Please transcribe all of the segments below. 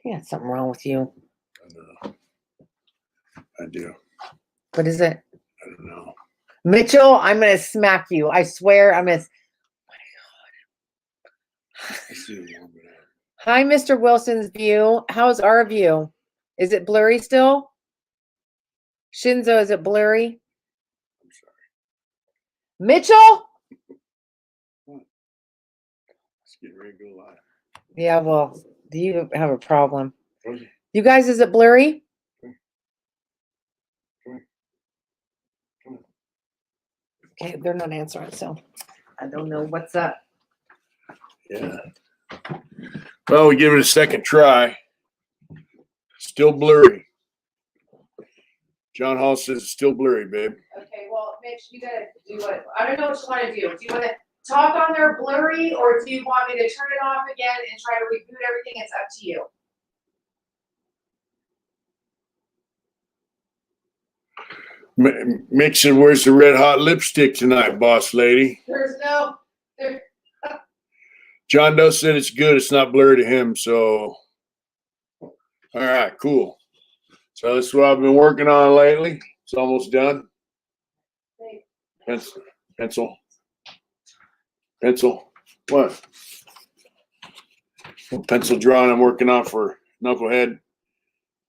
Yeah, something wrong with you. I don't know. I do. What is it? I don't know. Mitchell, I'm going to smack you. I swear I'm going to. I see a little bit of it. Hi, Mr. Wilson's view. How's our view? Is it blurry still? Shinzo, is it blurry? I'm sorry. Mitchell? Let's get ready to go live. Yeah, well, do you have a problem? Okay. You guys, is it blurry? Okay, they're not answering, so I don't know what's up. Yeah. Well, we give it a second try. Still blurry. John Hall says it's still blurry, babe. Okay, well, Mitch, you gotta do what, I don't know what you wanna do. Do you wanna talk on there blurry, or do you want me to turn it off again and try to reboot everything? It's up to you. Mixon, where's the red hot lipstick tonight, boss lady? There's no, there, John Doe said it's good. It's not blurry to him. So, all right, cool. So that's what I've been working on lately. It's almost done. Pencil. What? Pencil drawing I'm working on for Knucklehead.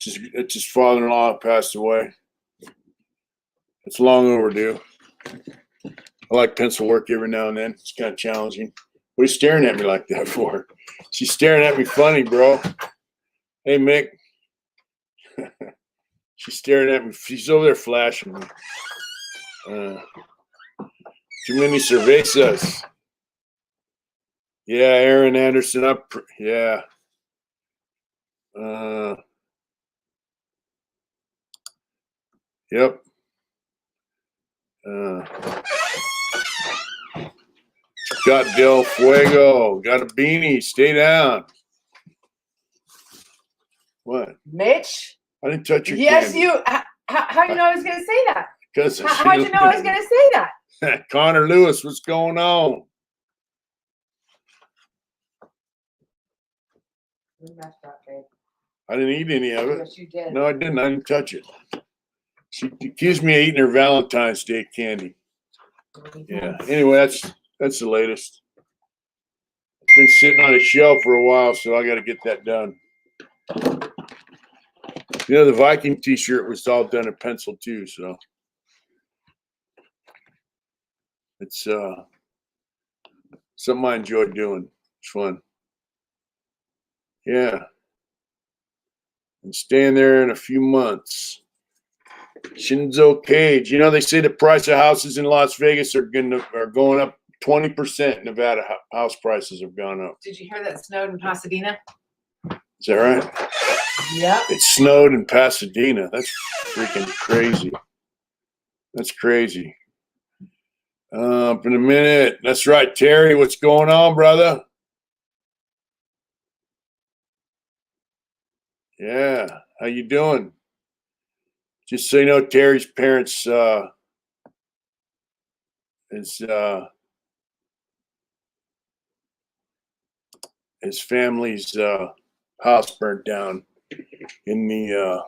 It's his father-in-law passed away. It's long overdue. I like pencil work every now and then. It's kind of challenging. What are you staring at me like that for? She's staring at me funny, bro. Hey, Mick. She's staring at me. She's over there flashing me. Too many cervezas. Yeah, Aaron Anderson. Yeah. Yep. Got Del Fuego. Got a beanie. Stay down. What? Mitch? I didn't touch your Yes, candy. you. How do you know I was going to say that? Because How'd you know I was going to say that? Connor Lewis, what's going on? You messed up, babe. I didn't eat any of it. Yes, you did. No, I didn't. I didn't touch it. She accused me of eating her Valentine's Day candy. Yeah. Anyway, that's the latest. It's been sitting on a shelf for a while, so I got to get that done. You know, the Viking T-shirt was all done in pencil too, so it's something I enjoy doing. It's fun. Yeah. And staying there in a few months. Shinzo Cage. You know, they say the price of houses in Las Vegas are going up 20%. Nevada house prices have gone up. Did you hear that it snowed in Pasadena? Is that right? Yep. It snowed in Pasadena. That's freaking crazy. That's crazy. Up in a minute. That's right, Terry. What's going on, brother? Yeah. How you doing? Just so you know, Terry's parents his family's house burnt down in the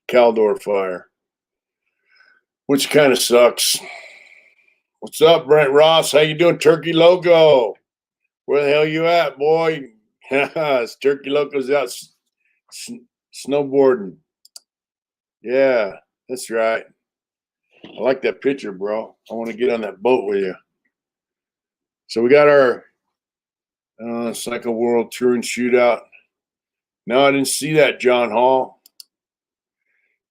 Caldor fire, which kind of sucks. What's up, Brent Ross? How you doing, Turkey Loco? Where the hell you at, boy? It's Turkey Loco's out snowboarding. Yeah, that's right. I like that picture, bro. I want to get on that boat with you. So we got our Cycle World Touring Shootout. No, I didn't see that, John Hall.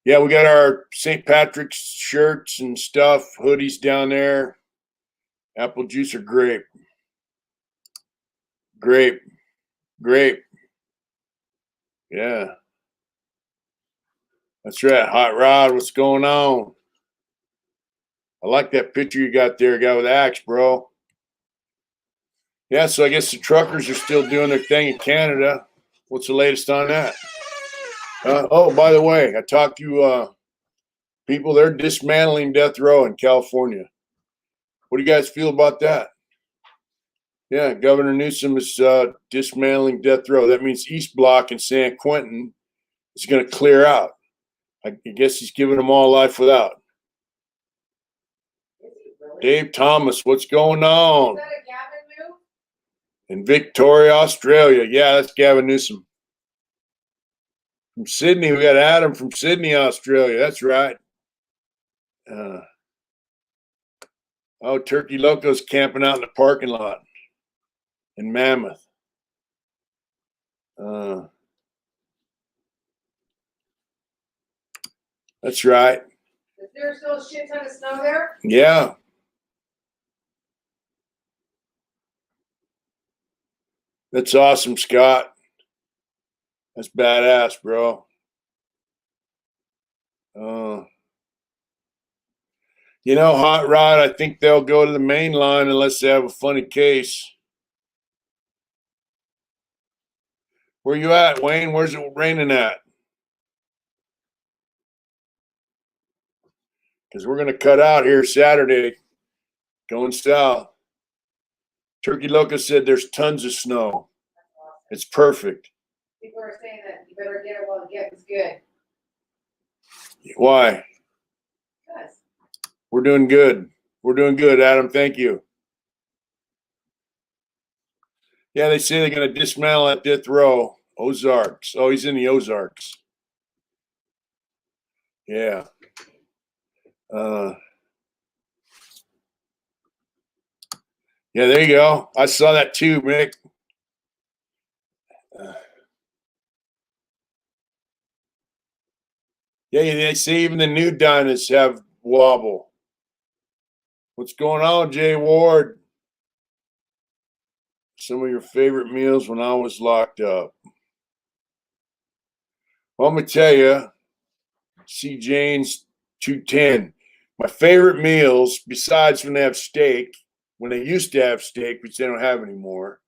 Yeah, we got our St. Patrick's shirts and stuff, hoodies down there. Apple juice or grape? Grape. Yeah. That's right. Hot Rod, what's going on? I like that picture you got there, guy with the axe, bro. Yeah, so I guess the truckers are still doing their thing in Canada. What's the latest on that? Oh, by the way, I talked to people. They're dismantling death row in California. What do you guys feel about that? Yeah, Governor Newsom is dismantling death row. That means East Block and San Quentin is going to clear out. I guess he's giving them all life without. Is he really? Dave Thomas, what's going Is on? that a Gavin move? In Victoria, Australia. Yeah, that's Gavin Newsom. From Sydney, we got Adam from Sydney, Australia. That's right. Turkey Loco's camping out in the parking lot in Mammoth. That's right. Is there still a shit ton of snow there? Yeah. That's awesome, Scott. That's badass, bro. Hot Rod, I think they'll go to the main line unless they have a funny case. Where you at, Wayne? Where's it raining at? Because we're going to cut out here Saturday, going south. Turkey Loco said there's tons of snow. It's perfect. People are saying that you better get it while the getting's good. Why? Because We're doing good. We're doing good, Adam. Thank you. Yeah, they say they're going to dismantle that death row. Ozarks. Oh, he's in the Ozarks. Yeah. Yeah, there you go. I saw that too, Mick. Yeah, they say even the new Dynas have wobble. What's going on, Jay Ward? Some of your favorite meals when I was locked up. Well, I'm going to tell you, C. Jane's 210. My favorite meals, besides when they have steak, when they used to have steak, which they don't have anymore,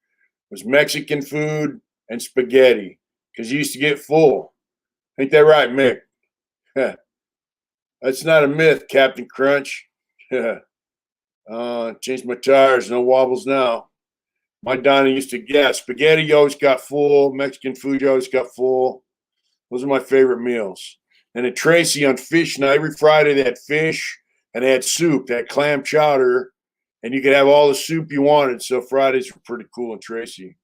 was Mexican food and spaghetti because you used to get full. Ain't that right, Mick? That's not a myth, Captain Crunch. Changed my tires, no wobbles now. My Donna used to, spaghetti you always got full, Mexican food you always got full. Those are my favorite meals. And at Tracy on fish night, every Friday they had fish and they had soup, they had clam chowder, and you could have all the soup you wanted. So Fridays were pretty cool in Tracy.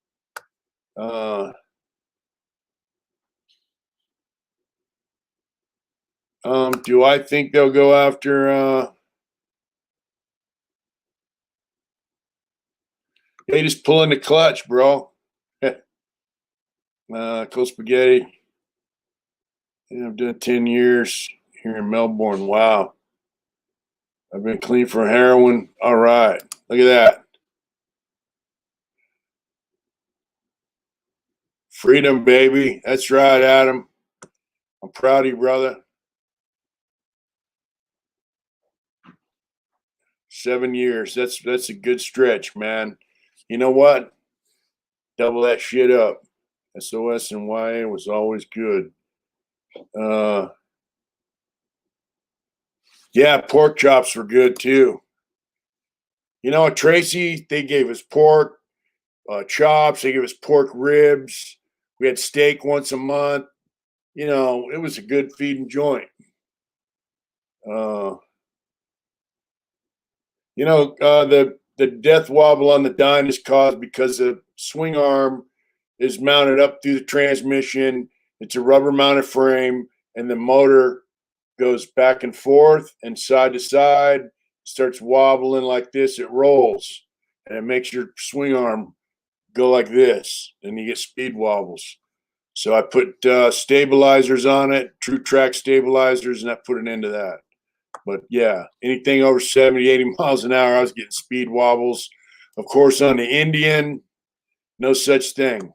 Do I think they'll go after they just pull in the clutch, bro. Cold spaghetti. Yeah, I've done 10 years here in Melbourne. Wow. I've been clean for heroin. All right. Look at that. Freedom, baby. That's right, Adam. I'm proud of you, brother. 7 years. That's a good stretch, man. You know what? Double that shit up. SOS and YA was always good. Yeah, pork chops were good too. At Tracy, they gave us pork chops. They gave us pork ribs. We had steak once a month. It was a good feeding joint. The death wobble on the Dyne is caused because the swing arm is mounted up through the transmission. It's a rubber mounted frame, and the motor goes back and forth and side to side, starts wobbling like this. It rolls, and it makes your swing arm go like this, and you get speed wobbles. So I put stabilizers on it, True Track stabilizers, and that put an end to that. But yeah, anything over 70, 80 miles an hour, I was getting speed wobbles. Of course, on the Indian, no such thing.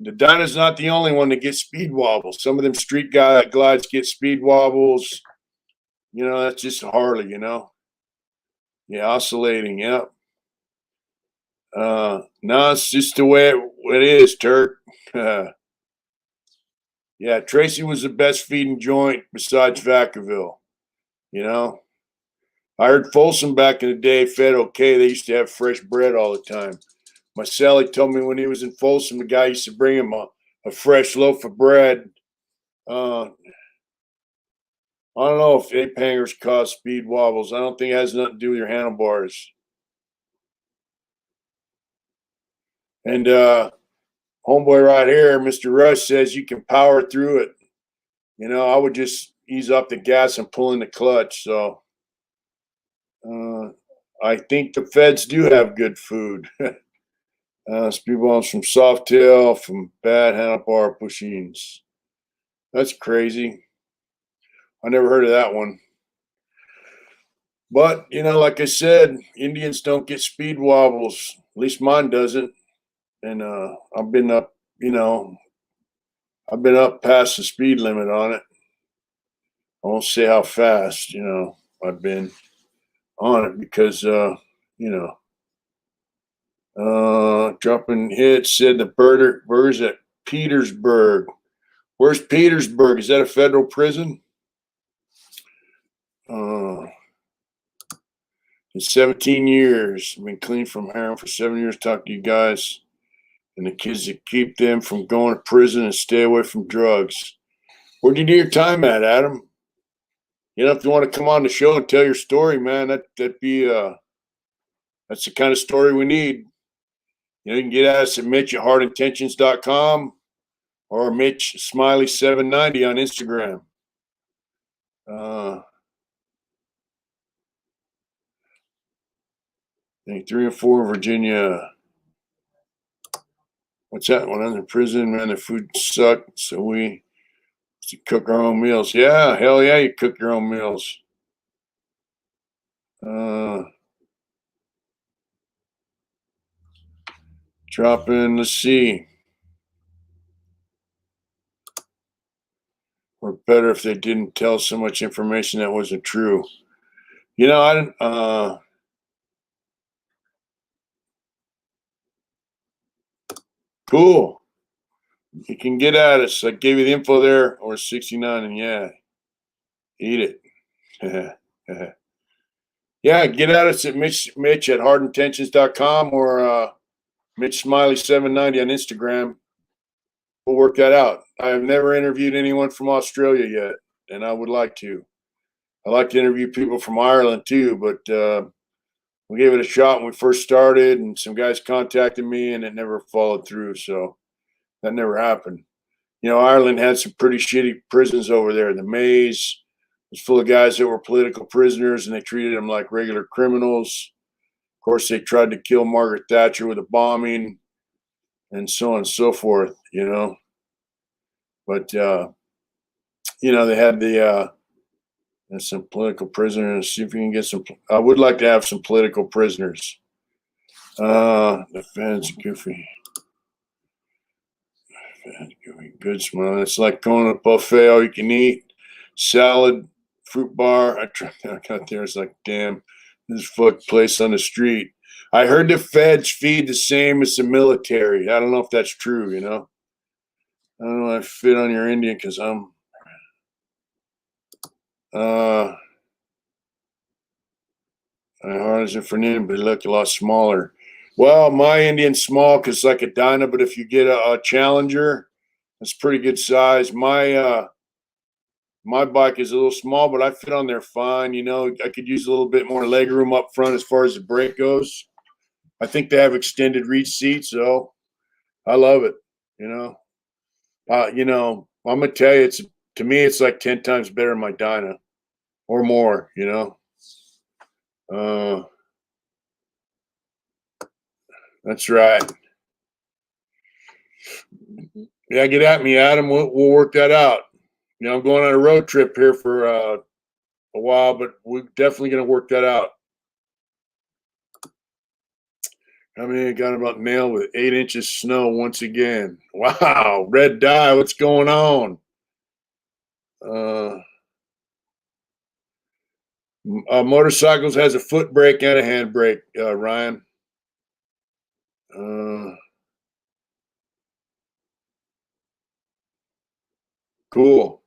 The Dyna's not the only one that gets speed wobbles. Some of them street glides get speed wobbles. That's just a Harley, Yeah, oscillating, yeah. No, it's just the way it is, Turk. Yeah, Tracy was the best feeding joint besides Vacaville, I heard Folsom back in the day fed okay. They used to have fresh bread all the time. My Sally told me when he was in Folsom, the guy used to bring him a fresh loaf of bread. I don't know if ape hangers cause speed wobbles. I don't think it has nothing to do with your handlebars. And homeboy right here, Mr. Rush, says you can power through it. You know, I would just ease up the gas and pull in the clutch. So I think the feds do have good food. Speed bombs from Softail, from bad handlebar pushings. That's crazy. I never heard of that one. But, you know, like I said, Indians don't get speed wobbles. At least mine doesn't. And I've been up, you know, I've been up past the speed limit on it. I won't say how fast, you know, I've been on it because, you know, dropping hits said the burgers at Petersburg. Where's Petersburg? Is that a federal prison? In 17 years, I've been clean from heroin for 7 years. Talk to you guys and the kids that keep them from going to prison and stay away from drugs. Where'd you do your time at, Adam? You know, if you want to come on the show and tell your story, man, that'd be that's the kind of story we need. You know, you can get at us at Mitch at hardintentions.com or Mitch Smiley 790 on Instagram. I think 3 and 4 in Virginia. What's that one? I'm in prison, man. The food sucked, so we cook our own meals. Yeah, hell yeah, you cook your own meals. Drop in, let's see. Or better if they didn't tell so much information that wasn't true. You know, I didn't. Cool. You can get at us. I gave you the info there, or 69, and yeah, eat it. Yeah, get at us at Mitch at hardintentions.com or Mitch Smiley 790 on Instagram. We'll work that out. I have never interviewed anyone from Australia yet, and I would like to. I like to interview people from Ireland too, but we gave it a shot when we first started, and some guys contacted me, and it never followed through. So that never happened. You know, Ireland had some pretty shitty prisons over there. The Maze was full of guys that were political prisoners, and they treated them like regular criminals. Of course, they tried to kill Margaret Thatcher with a bombing, and so on and so forth. You know, but you know, they had the and some political prisoners. See if we can get some. I would like to have some political prisoners. The fans goofy. Good smell. It's like going to a buffet, all you can eat, salad, fruit bar. I got there. It's like, damn, this fuck place on the street. I heard the feds feed the same as the military. I don't know if that's true. You know, I don't know if I fit on your Indian because I'm. My heart isn't for Indian, but they look a lot smaller. Well, my Indian's small because it's like a Dyna, but if you get a Challenger, it's pretty good size. My bike is a little small, but I fit on there fine. You know, I could use a little bit more leg room up front as far as the brake goes. I think they have extended reach seats, so I love it. You know, I'm gonna tell you, it's to me, it's like 10 times better than my Dyna or more. You know, that's right. Yeah, get at me, Adam. We'll work that out. You know, I'm going on a road trip here for a while, but we're definitely going to work that out. I mean, got about nailed with 8 inches snow once again. Wow, red dye, what's going on? Motorcycles has a foot brake and a hand brake, Ryan. Cool.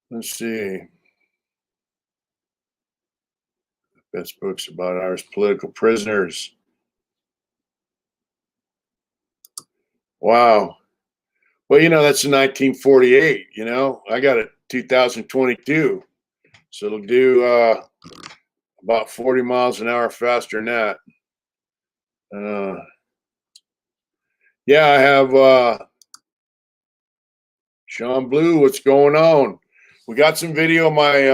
Let's see. best books about Irish political prisoners. Wow. Well, that's in 1948. I got it 2022, so it'll do about 40 miles an hour faster than that. Yeah, I have Sean Blue. What's going on? We got some video of my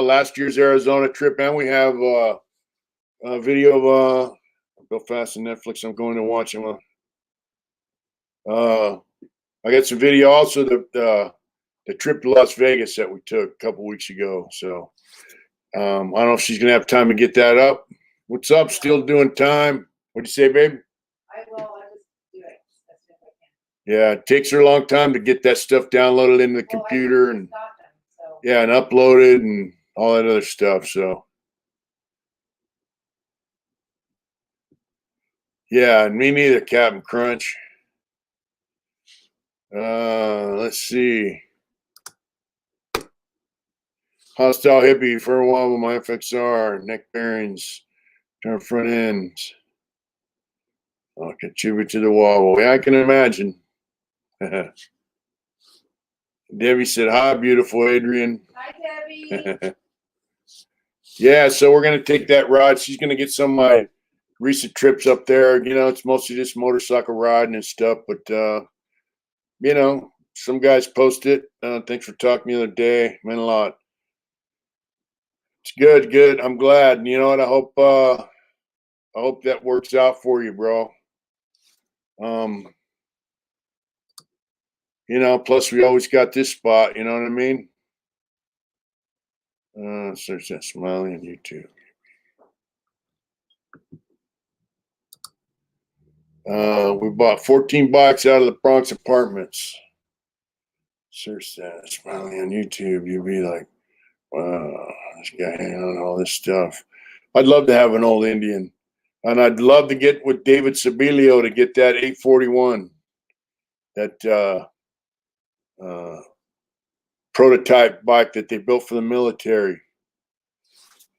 last year's Arizona trip, and we have a video of Go Fast on Netflix. I'm going to watch them. I got some video also the trip to Las Vegas that we took a couple weeks ago. So I don't know if she's gonna have time to get that up. What's up? Still doing time. What'd you say, babe? I will. I just do it as soon as I can. Yeah, it takes her a long time to get that stuff downloaded into the computer and got them, so. yeah, and uploaded and all that other stuff. So yeah, me neither, Captain Crunch. Let's see. Hostile hippie for a while with my FXR, neck bearings, turn front ends. I'll contribute to the wobble. Yeah, I can imagine. Debbie said, hi, beautiful Adrian. Hi, Debbie. Yeah, so we're going to take that ride. She's going to get some of my recent trips up there. It's mostly just motorcycle riding and stuff, but, some guys post it. Thanks for talking the other day. Meant a lot. It's good, good. I'm glad. And you know what? I hope that works out for you, bro. Plus we always got this spot, you know what I mean? Search that Smiley on YouTube. We bought 14 bikes out of the Bronx apartments. Search that Smiley on YouTube. You'll be like, wow, this guy hanging on all this stuff. I'd love to have an old Indian. And I'd love to get with David Sibilio to get that 841. That prototype bike that they built for the military.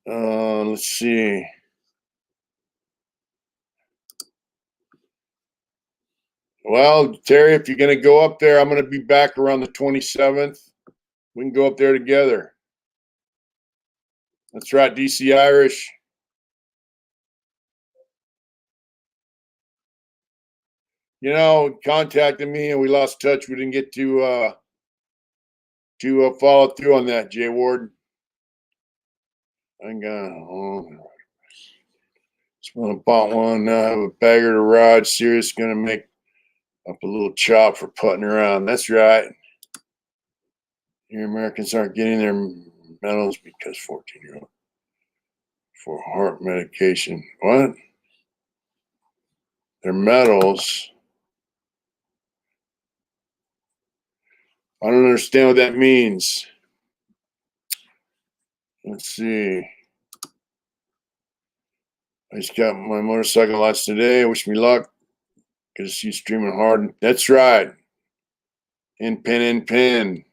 Let's see. Well, Terry, if you're going to go up there, I'm going to be back around the 27th. We can go up there together. That's right, DC Irish. Contacted me and we lost touch. We didn't get to follow through on that, Jay Ward. I'm gonna just want to bought one now. Have a bagger to ride. Serious gonna make up a little chop for putting around. That's right. Your Americans aren't getting their medals because 14-year-old for heart medication. What? Their medals. I don't understand what that means. Let's see. I just got my motorcycle lots today. Wish me luck. Because she's streaming hard. That's right. In pin.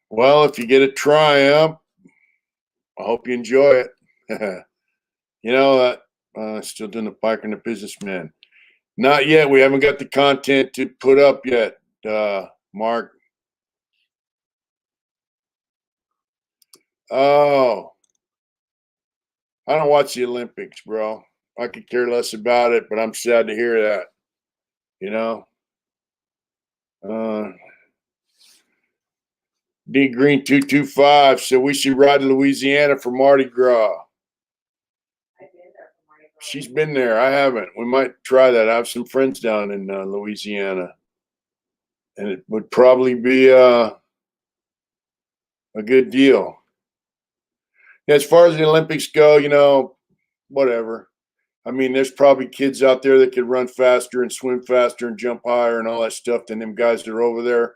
Well, if you get a Triumph, I hope you enjoy it. Still doing the biker and the businessman. Not yet. We haven't got the content to put up yet, Mark. Oh, I don't watch the Olympics, bro. I could care less about it, but I'm sad to hear that. D Green 225. So we should ride to Louisiana for Mardi Gras. I've been there for Mardi Gras. She's been there. I haven't. We might try that. I have some friends down in Louisiana, and it would probably be a good deal. As far as the Olympics go, whatever. I mean, there's probably kids out there that could run faster and swim faster and jump higher and all that stuff than them guys that are over there.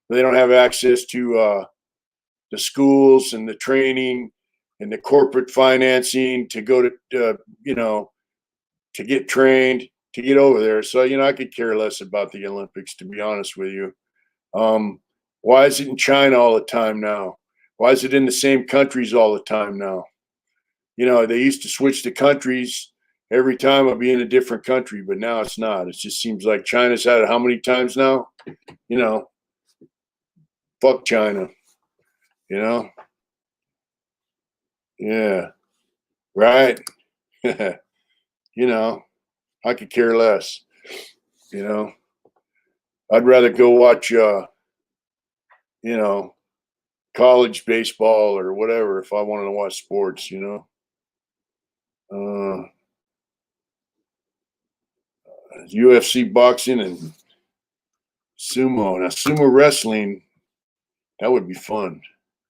But they don't have access to the schools and the training and the corporate financing to go to, to get trained, to get over there. So, I could care less about the Olympics, to be honest with you. Why is it in China all the time now? Why is it in the same countries all the time now? You know, they used to switch the countries every time I'd be in a different country, but now it's not. It just seems like China's had it how many times now? You know, fuck China, you know? Yeah, right. You know, I could care less, you know. I'd rather go watch, you know, college baseball or whatever if I wanted to watch sports, you know. Uh, UFC boxing and sumo. Now, sumo wrestling, that would be fun.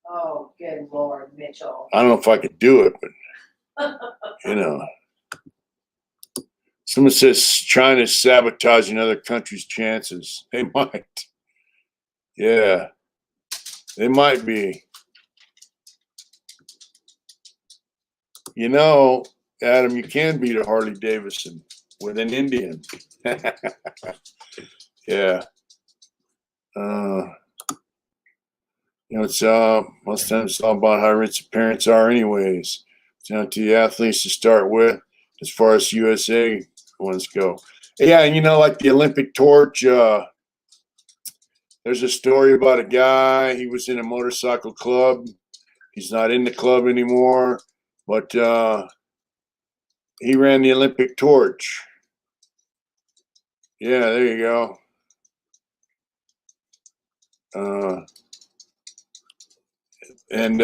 Oh, good Lord, Mitchell. I don't know if I could do it, but, you know. Someone says China's sabotaging other countries' chances. They might. Yeah, they might be. You know, Adam, you can beat a Harley Davidson with an Indian. Yeah. Uh, you know, it's most times it's all about how rich the parents are, anyways. It's down to the athletes to start with, as far as USA ones go. Yeah, and you know, like the Olympic torch. There's a story about a guy. He was in a motorcycle club. He's not in the club anymore, but he ran the Olympic torch. Yeah, there you go. And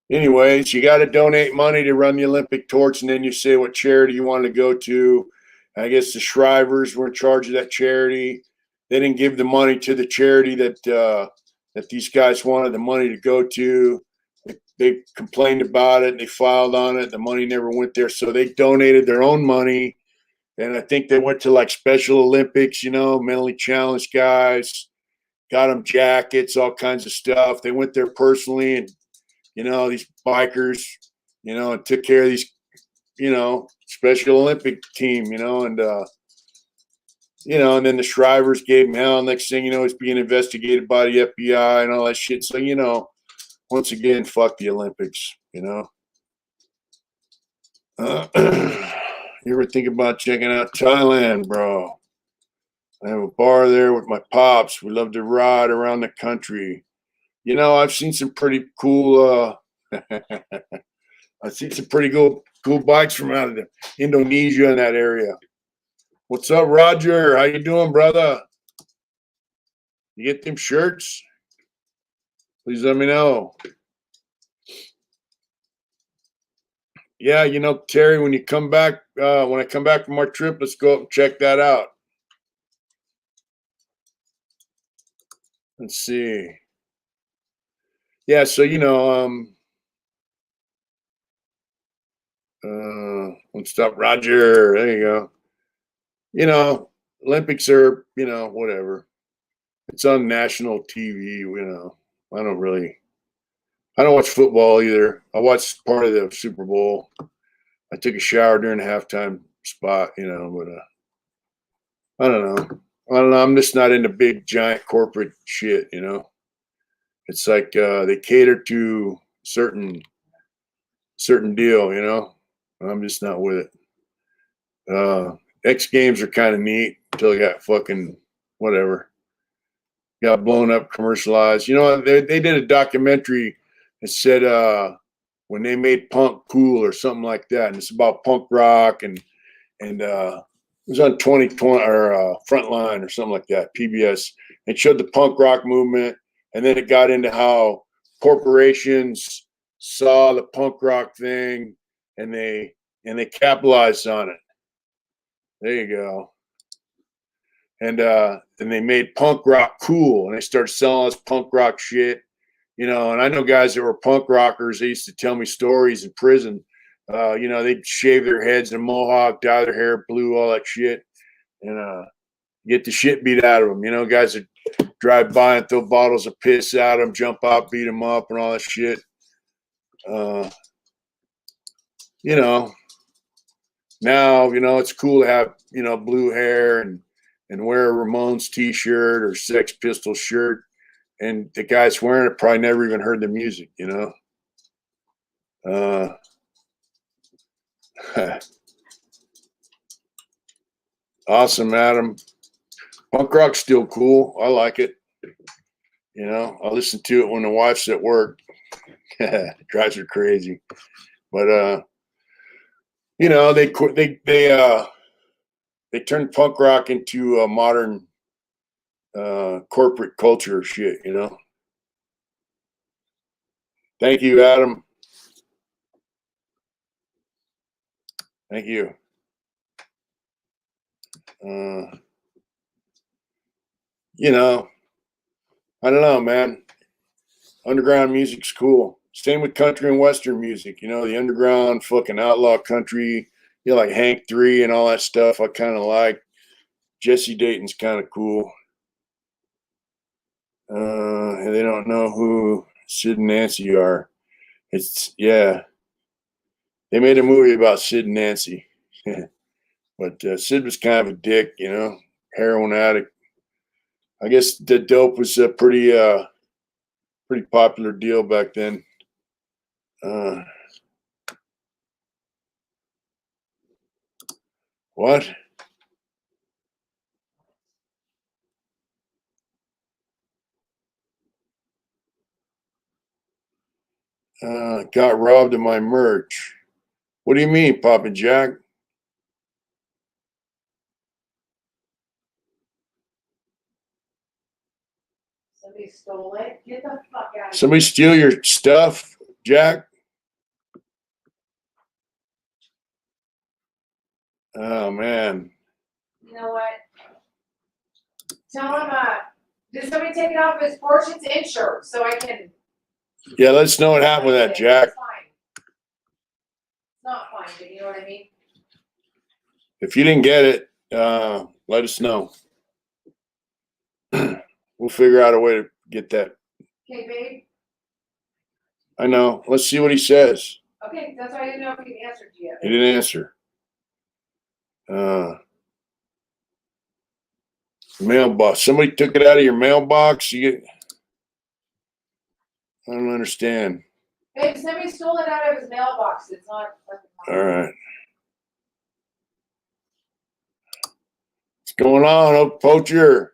anyways, you got to donate money to run the Olympic torch, and then you say what charity you want to go to. I guess the Shrivers were in charge of that charity. They didn't give the money to the charity that these guys wanted the money to go to. They complained about it. They filed on it. The money never went there, so they donated their own money. And I think they went to like Special Olympics, you know, mentally challenged guys, got them jackets, all kinds of stuff. They went there personally, and you know, these bikers, you know, and took care of these, you know, Special Olympic team, you know, and you know, and then the Shrivers gave him hell. Next thing you know, he's being investigated by the FBI and all that shit. So, you know, once again, fuck the Olympics, you know. You ever think about checking out Thailand, bro? I have a bar there with my pops. We love to ride around the country. You know, I've seen some pretty cool I've seen some pretty cool bikes from out of the Indonesia and that area. What's up, Roger? How you doing, brother? You get them shirts? Please let me know. Yeah, you know, Terry, when you come back, when I come back from our trip, let's go up and check that out. Let's see. Yeah, so you know, let's stop, Roger. There you go. You know, Olympics are, you know, whatever. It's on national TV. You know, I don't really. I don't watch football either. I watched part of the Super Bowl. I took a shower during the halftime spot, you know, but I don't know. I don't know. I'm just not into big giant corporate shit, you know. It's like they cater to certain deal, you know. I'm just not with it. X Games are kind of neat until they got fucking whatever. Got blown up, commercialized. You know, they did a documentary that said when they made punk cool or something like that, and it's about punk rock and it was on 2020 or Frontline or something like that, PBS. It showed the punk rock movement, and then it got into how corporations saw the punk rock thing and they capitalized on it. There you go. And they made punk rock cool, and they started selling us punk rock shit, you know. And I know guys that were punk rockers. They used to tell me stories in prison. You know, they'd shave their heads and mohawk, dye their hair blue, all that shit, and get the shit beat out of them. You know, guys that drive by and throw bottles of piss at them, jump out, beat them up, and all that shit. You know, now you know it's cool to have, you know, blue hair and and wear a Ramones t-shirt or Sex Pistols shirt, and the guys wearing it probably never even heard the music, you know? Awesome, Adam. Punk rock's still cool. I like it. You know, I listen to it when the wife's at work. It drives her crazy. But you know, they turned punk rock into a modern corporate culture shit, you know. Thank you, Adam. Thank you. You know, I don't know, man. Underground music's cool. Same with country and western music. You know, the underground fucking outlaw country, you know, like Hank 3 and all that stuff. I kind of like. Jesse Dayton's kind of cool. And they don't know who Sid and Nancy are. It's, yeah. They made a movie about Sid and Nancy. But Sid was kind of a dick, you know, heroin addict. I guess the dope was a pretty popular deal back then. What? Got robbed of my merch. What do you mean, Papa Jack? Somebody stole it. Get the fuck out of here. Somebody steal your stuff, Jack? Oh, man. You know what? Tell him, did somebody take it off his porch? It's insured, so I can. Yeah, let's know what happened with that, Jack. It's fine. It's not fine, but you know what I mean? If you didn't get it, let us know. We'll figure out a way to get that. Okay, babe. I know. Let's see what he says. Okay, that's why I didn't know if he answered you yet. He didn't answer. Mailbox. Somebody took it out of your mailbox. I don't understand. Babe, somebody stole it out of his mailbox. It's not. All right. What's going on, Oak Poacher?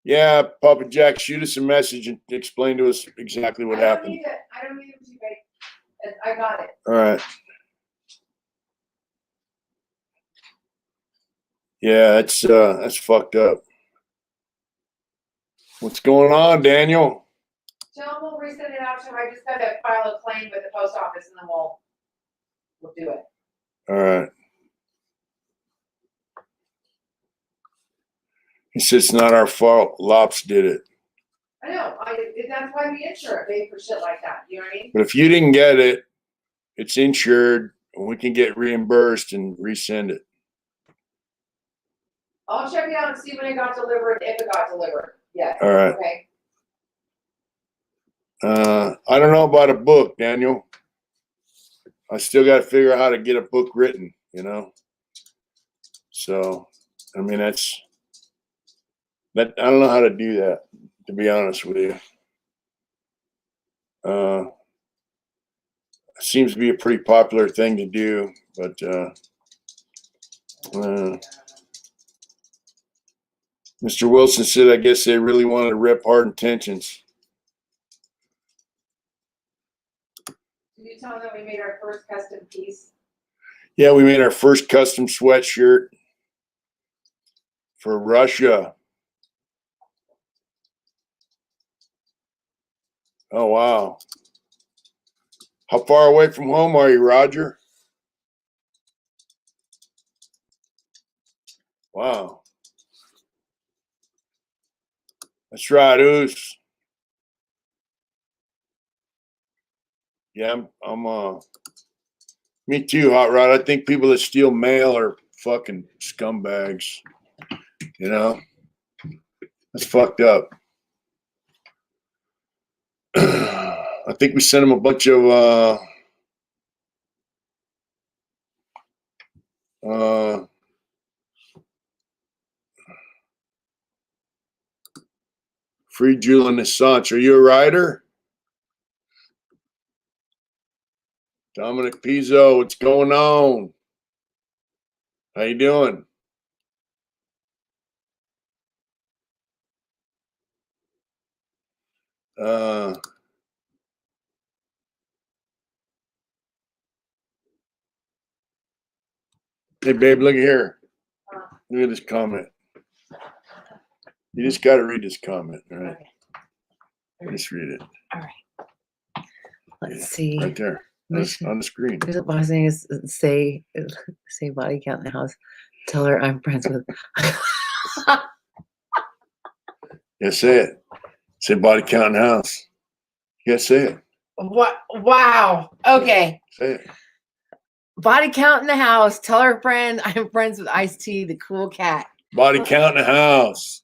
Yeah, Papa Jack, shoot us a message and explain to us exactly what happened. I don't need it to, babe. I got it. All right. Yeah, that's fucked up. What's going on, Daniel? Tell him we'll resend it out to him. I just gotta file a claim with the post office and then we'll do it. All right. He says it's not our fault. Lops did it. I know. That's why we insure it, babe, for shit like that. You know what I mean? But if you didn't get it, it's insured, and we can get reimbursed and resend it. I'll check it out and see when it got delivered, if it got delivered. Yeah. All right. Okay. I don't know about a book, Daniel. I still got to figure out how to get a book written, you know? So, I mean, I don't know how to do that, to be honest with you. It seems to be a pretty popular thing to do, but Mr. Wilson said, I guess they really wanted to rip Hard Intentions. Did you tell them that we made our first custom piece? Yeah, we made our first custom sweatshirt for Russia. Oh, wow. How far away from home are you, Roger? Wow. That's right, Oos. Yeah, me too, Hot Rod. I think people that steal mail are fucking scumbags. You know? That's fucked up. I think we sent them a bunch of Free Julian Assange. Are you a writer? Dominic Pizzo, what's going on? How you doing? Hey, babe, look here. Look at this comment. You just got to read this comment, all right? Okay. Just read it. All right. Let's Yeah, see. right there on the screen. Here's what my thing is: say body count in the house. Tell her I'm friends with. Yeah, say it. Say body count in the house. You gotta say it. What? Wow. Okay. Say it. Body count in the house. Tell her friend I'm friends with Ice-T, the cool cat. Body count in the house.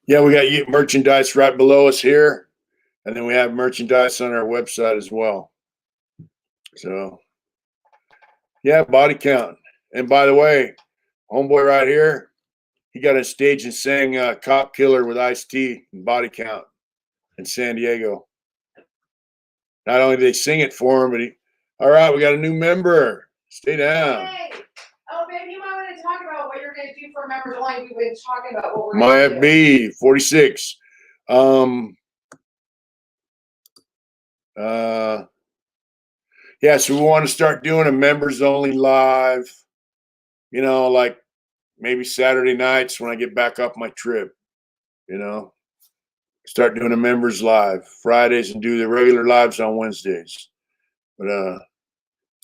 Yeah, we got merchandise right below us here. And then we have merchandise on our website as well. So, yeah, body count. And by the way, homeboy right here, he got on stage and sang Cop Killer with Ice-T and Body Count in San Diego. Not only did they sing it for him, but all right, we got a new member. Stay down. Hey, oh, babe, you might want to talk about what you're going to do for members only. We've been talking about what we're My going to do. FB 46. Yeah, so we want to start doing a members only live, like maybe Saturday nights when I get back off my trip, start doing a members live Fridays and do the regular lives on Wednesdays. But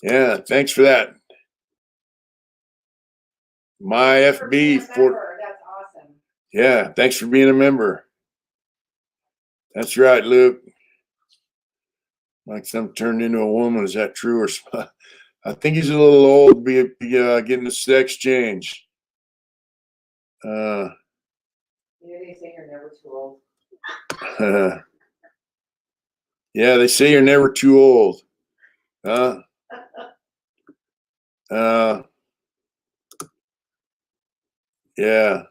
yeah, thanks for that. My FB That's awesome. Yeah, thanks for being a member. That's right, Luke. Like some turned into a woman. Is that true? Or I think he's a little old to be getting a sex change. They say you're never too old. Yeah, they say you're never too old. Huh? Yeah.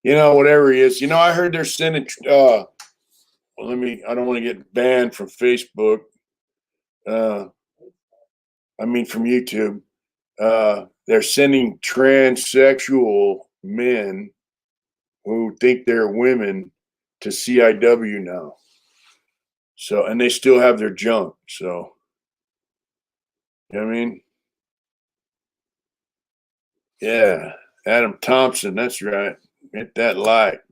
Whatever he is. I heard they're sending I don't want to get banned from Facebook. From YouTube. They're sending transsexual men who think they're women to CIW now. So, and they still have their junk. So, you know what I mean? Yeah. Adam Thompson. That's right. Hit that like.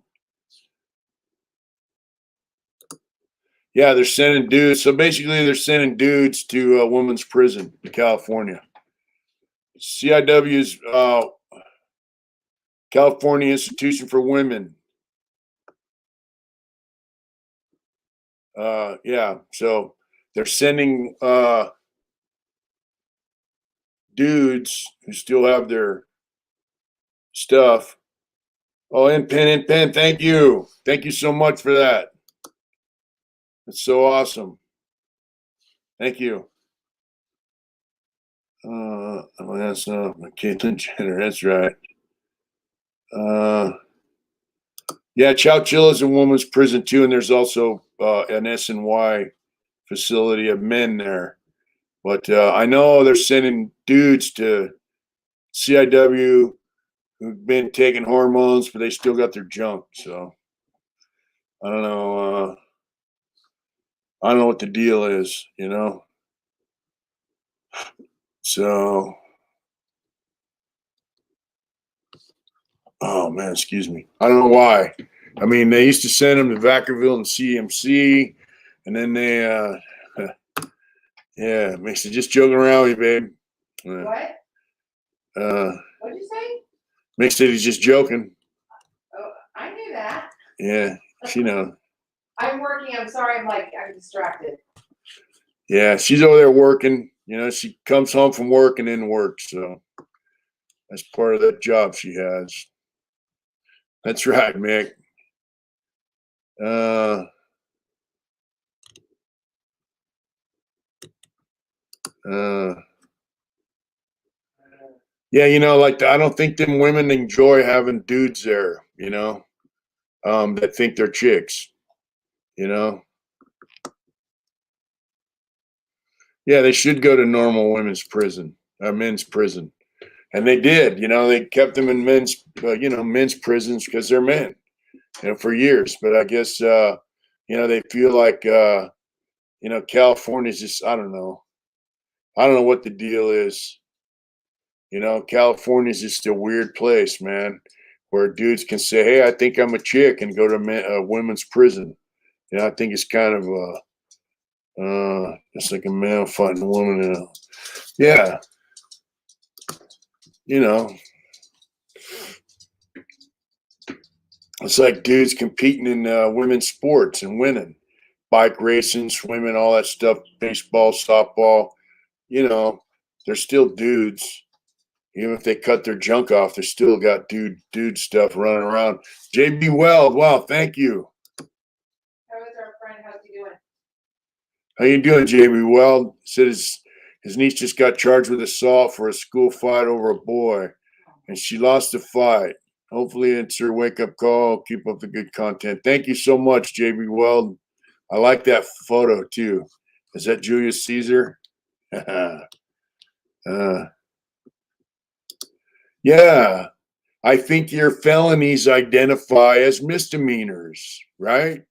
Yeah, they're sending dudes. So basically, they're sending dudes to a women's prison in California. CIW is California Institution for Women. Yeah, so they're sending dudes who still have their stuff. Oh, and pen, thank you. Thank you so much for that. It's so awesome. Thank you. That's Caitlyn Jenner. That's right. Yeah, Chowchilla is a woman's prison too, and there's also an SNY facility of men there. But I know they're sending dudes to CIW who've been taking hormones, but they still got their junk. So I don't know. I don't know what the deal is, So, oh man, excuse me. I don't know why. They used to send them to Vacaville and CMC, and then they, yeah, makes it just joking around with you, babe. What? What'd you say? Makes it he's just joking. Oh, I knew that. Yeah, she knows. I'm working. I'm sorry. I'm distracted. Yeah, she's over there working. She comes home from work and then works. So that's part of that job she has. That's right, Mick. Uh, uh, yeah, you know, like I don't think them women enjoy having dudes there, you know, that think they're chicks, you know. Yeah, they should go to normal women's prison, men's prison, and they did. You know, they kept them in men's prisons because they're men, you know, for years. But I guess you know, they feel like you know, California's just I don't know. I don't know what the deal is. You know, California's just a weird place, man, where dudes can say, "Hey, I think I'm a chick," and go to women's prison. You know, I think it's kind of it's like a man fighting a woman. You know? Yeah, you know, it's like dudes competing in women's sports and winning, bike racing, swimming, all that stuff, baseball, softball. You know, they're still dudes. Even if they cut their junk off, they still got dude stuff running around. JB Weld, wow, thank you. How is our friend? How's he doing? How you doing, JB Weld? Said his niece just got charged with assault for a school fight over a boy, and she lost the fight. Hopefully, it's her wake up call. Keep up the good content. Thank you so much, JB Weld. I like that photo too. Is that Julius Caesar? Yeah, I think your felonies identify as misdemeanors, right?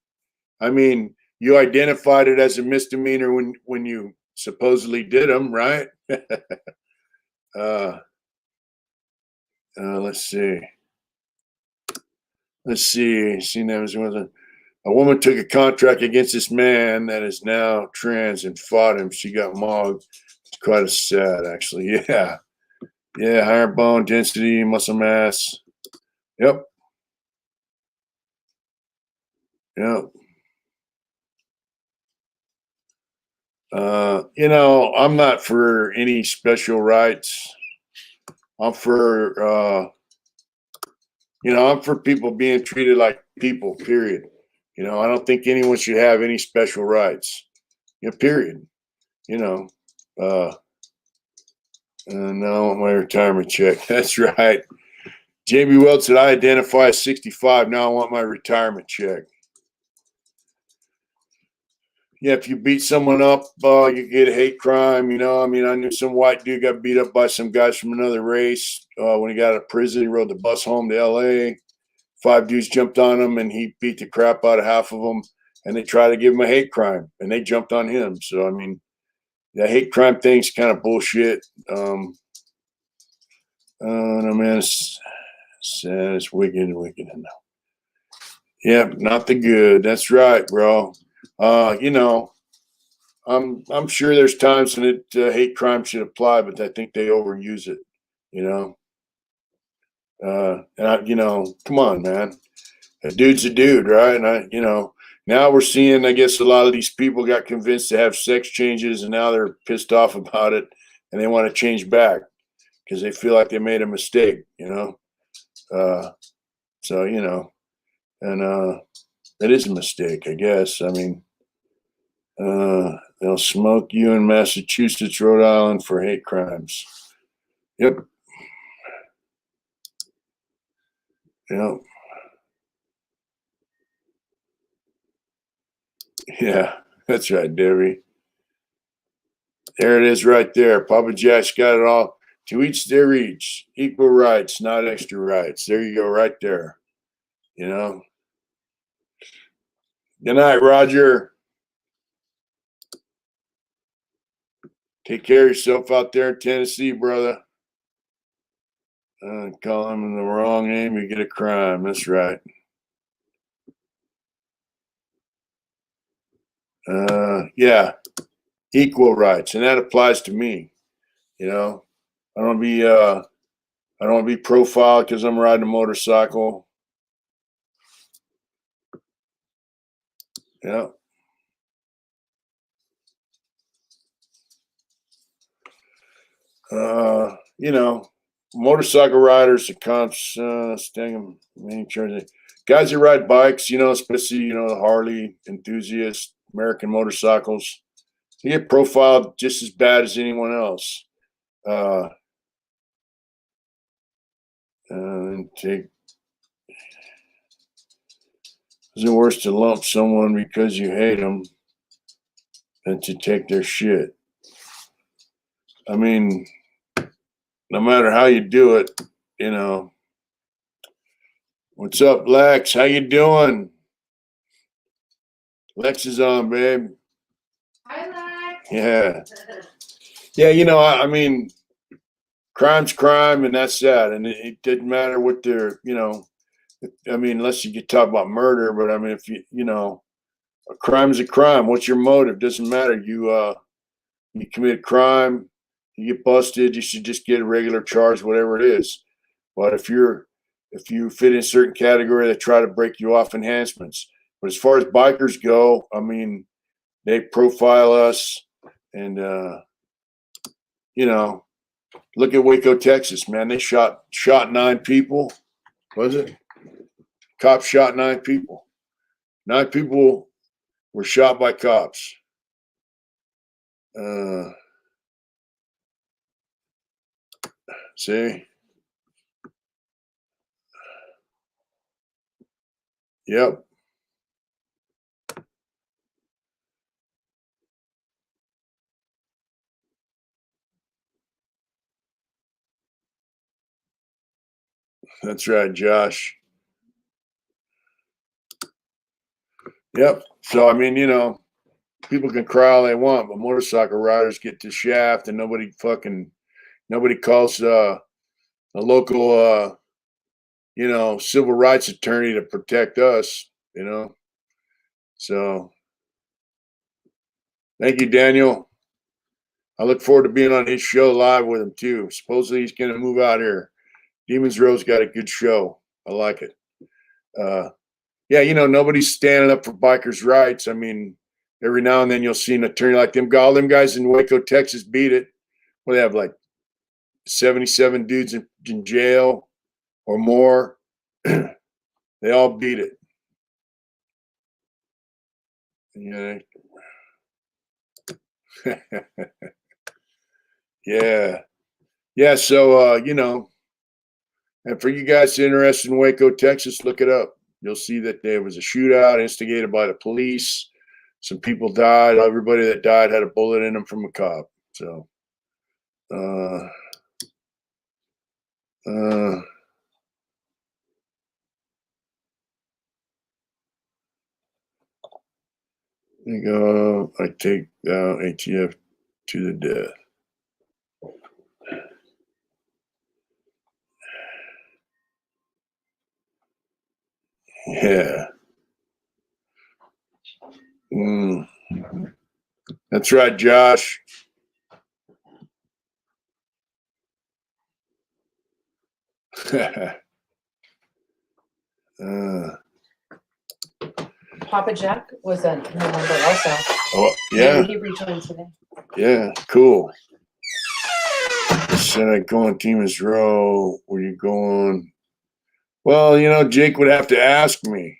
I mean, you identified it as a misdemeanor when you supposedly did them, right? uh, let's see. Let's see. Seen that was a woman took a contract against this man that is now trans and fought him. She got mobbed. It's quite a sad, actually. Yeah. Yeah. Higher bone density, muscle mass. Yep. Yep. You know, I'm not for any special rights. I'm for, you know, I'm for people being treated like people, period. You know, I don't think anyone should have any special rights. Yeah, period. You know, now I want my retirement check. That's right. JB Weld said, I identify as 65. Now I want my retirement check. Yeah, if you beat someone up, you get a hate crime. You know, I mean, I knew some white dude got beat up by some guys from another race when he got out of prison. He rode the bus home to L.A. 5 dudes jumped on him, and he beat the crap out of half of them. And they tried to give him a hate crime, and they jumped on him. So, I mean, the hate crime thing's kind of bullshit. No, man, it's sad. It's wicked, wicked. Yeah, not the good. That's right, bro. You know, I'm sure there's times when hate crime should apply, but I think they overuse it. You know, you know, come on, man. A dude's a dude, right? And you know, now we're seeing. I guess a lot of these people got convinced to have sex changes, and now they're pissed off about it, and they want to change back because they feel like they made a mistake. You know, so you know, and it is a mistake, I guess. I mean. They'll smoke you in Massachusetts, Rhode Island for hate crimes. Yep. Yep. Yeah, that's right, Debbie. There it is right there. Papa Jack's got it all. To each their each. Equal rights, not extra rights. There you go, right there. You know. Good night, Roger. Take care of yourself out there in Tennessee, brother. Call him in the wrong name, you get a crime. That's right. Yeah, equal rights, and that applies to me. You know, I don't want to be profiled because I'm riding a motorcycle. Yeah. You know, motorcycle riders, the cops sting them, main charge. guys that ride bikes, especially, the Harley enthusiasts, American motorcycles, they get profiled just as bad as anyone else. Is it worse to lump someone because you hate them than to take their shit? I mean, no matter how you do it, What's up, Lex? How you doing? Lex is on, babe. Hi, Lex. Yeah. Yeah, I mean, crime's crime, and that's that. And it didn't matter what they're, unless you could talk about murder, but I mean, if a crime is a crime. What's your motive? Doesn't matter. You commit a crime, you get busted, you should just get a regular charge, whatever it is. But if you fit in a certain category, they try to break you off enhancements. But as far as bikers go, I mean, they profile us, and look at Waco, Texas, man. They shot 9 people. Was it? Cops shot 9 people. 9 people were shot by cops. See? Yep. That's right, Josh. Yep. So, I mean, people can cry all they want, but motorcycle riders get the shaft, and nobody calls a local, civil rights attorney to protect us, So, thank you, Daniel. I look forward to being on his show live with him, too. Supposedly he's going to move out here. Demons Row's got a good show. I like it. Yeah, nobody's standing up for bikers' rights. I mean, every now and then you'll see an attorney like them. All them guys in Waco, Texas beat it. Well, they have like 77 dudes in jail or more. They all beat it. Yeah. Yeah. Yeah. So, and for you guys interested in Waco, Texas, look it up. You'll see that there was a shootout instigated by the police. Some people died. Everybody that died had a bullet in them from a cop. So, there you go. I take ATF to the death. Yeah. That's right, Josh. Papa Jack was a member also. Oh, yeah. He rejoined today. Yeah, cool. Said I go on Demons Row. Where you going? Well, Jake would have to ask me.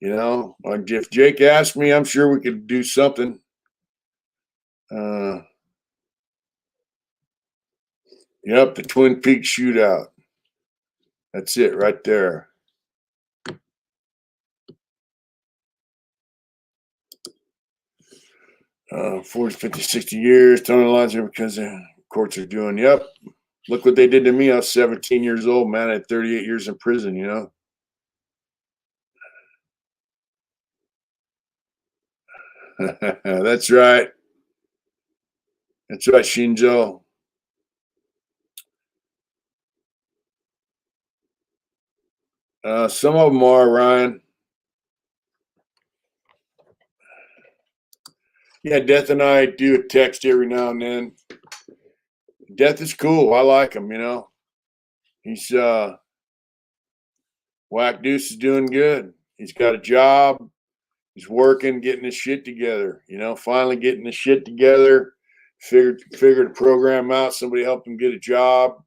Like if Jake asked me, I'm sure we could do something. Yep, the Twin Peaks shootout. That's it right there. 40, 50, 60 years. Tony lines here because the courts are doing. Yep. Look what they did to me. I was 17 years old, man. I had 38 years in prison, That's right. That's right, Shinzo. Some of them are, Ryan. Yeah, Death and I do a text every now and then. Death is cool. I like him, He's Whack Deuce is doing good. He's got a job. He's working, getting his shit together, finally getting his shit together. Figured the program out. Somebody helped him get a job.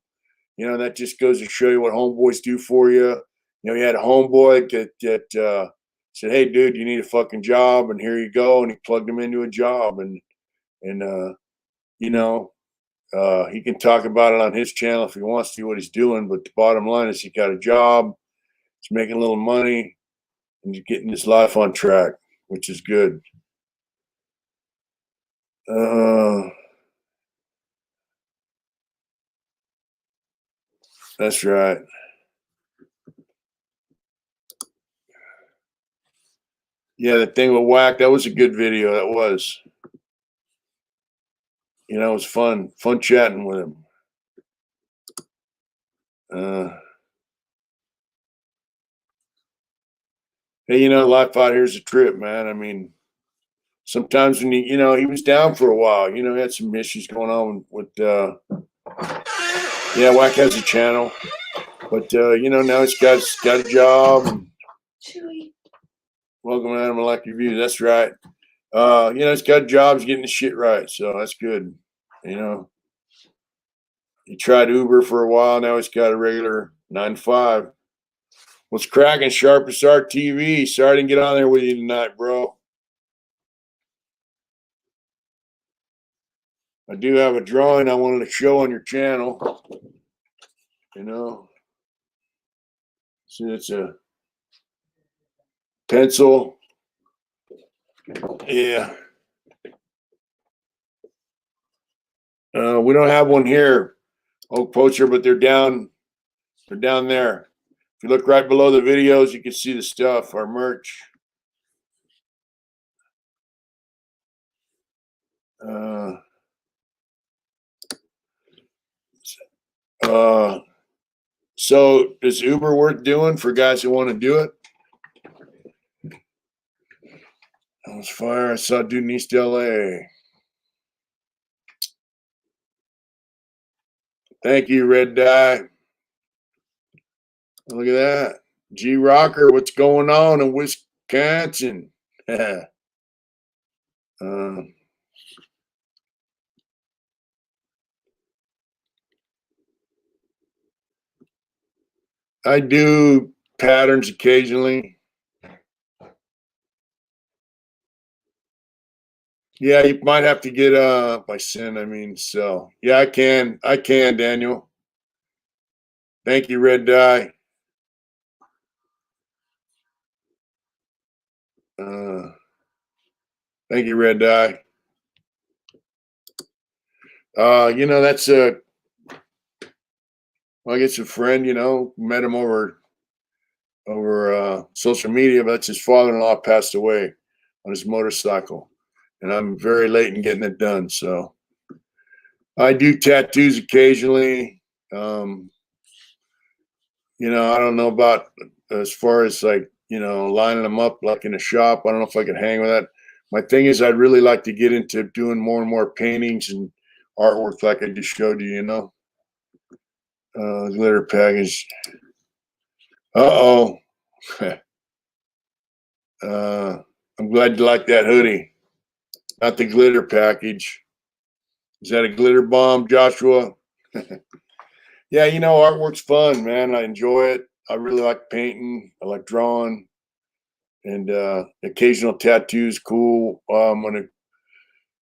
That just goes to show you what homeboys do for you. You know, he had a homeboy that said, "Hey, dude, you need a fucking job, and here you go." And he plugged him into a job, and you know, he can talk about it on his channel if he wants to, what he's doing. But the bottom line is, he got a job, he's making a little money, and he's getting his life on track, which is good. That's right. Yeah, the thing with Whack, that was a good video. That was. You know, it was fun chatting with him. Hey, you know, life out here is a trip, man. I mean, sometimes when you know, he was down for a while. You know, he had some issues going on with yeah, Whack has a channel, but you know, now he's got a job. And welcome to Animal Like Review. That's right. You know, he's got jobs, getting the shit right, so that's good. You know, he tried Uber for a while. Now he's got a regular 9 to 5. What's cracking, Sharpest Art TV? Sorry I didn't get on there with you tonight, bro. I do have a drawing I wanted to show on your channel. You know, see, it's a pencil. Yeah. We don't have one here, Oak Poacher, but they're down there. If you look right below the videos, you can see the stuff, our merch. So is Uber worth doing for guys who want to do it? That was fire. I saw a dude in East LA. Thank you, Red Dye. Look at that. G Rocker, what's going on in Wisconsin? I do patterns occasionally. Yeah, you might have to get by sin, I mean, so yeah, I can, Daniel. Thank you, Red Dye. Thank you, Red Dye. You know, that's well, I guess a friend, you know, met him over social media, but that's his father-in-law passed away on his motorcycle. And I'm very late in getting it done. So I do tattoos occasionally. You know, I don't know about as far as like, you know, lining them up like in a shop. I don't know if I could hang with that. My thing is I'd really like to get into doing more and more paintings and artwork like I just showed you, you know. Glitter package. Uh-oh. I'm glad you like that hoodie. Not the glitter package. Is that a glitter bomb, Joshua? Yeah, you know, artwork's fun, man. I enjoy it. I really like painting. I like drawing. And occasional tattoos, cool. I'm going to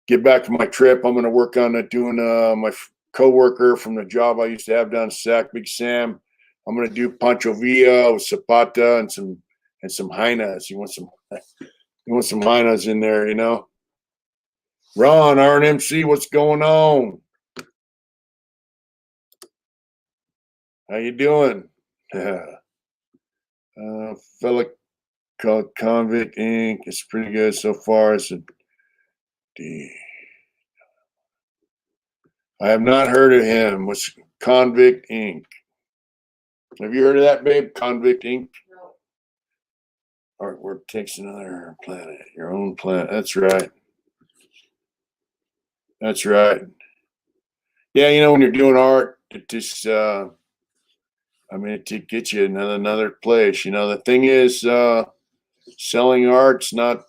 get back from my trip. I'm going to work on doing my co-worker from the job I used to have down in Sac, Big Sam. I'm going to do Pancho Villa with Zapata and some Heinas. You want some Heinas in there, you know? Ron, RNMC, what's going on? How you doing? Fella called Convict Inc. It's pretty good so far. It's I have not heard of him. What's Convict Inc.? Have you heard of that, babe? Convict Inc. No. Artwork takes another planet, your own planet. That's right. That's right. Yeah, you know, when you're doing art, it just I mean, it gets you in another place. You know, the thing is, selling art's not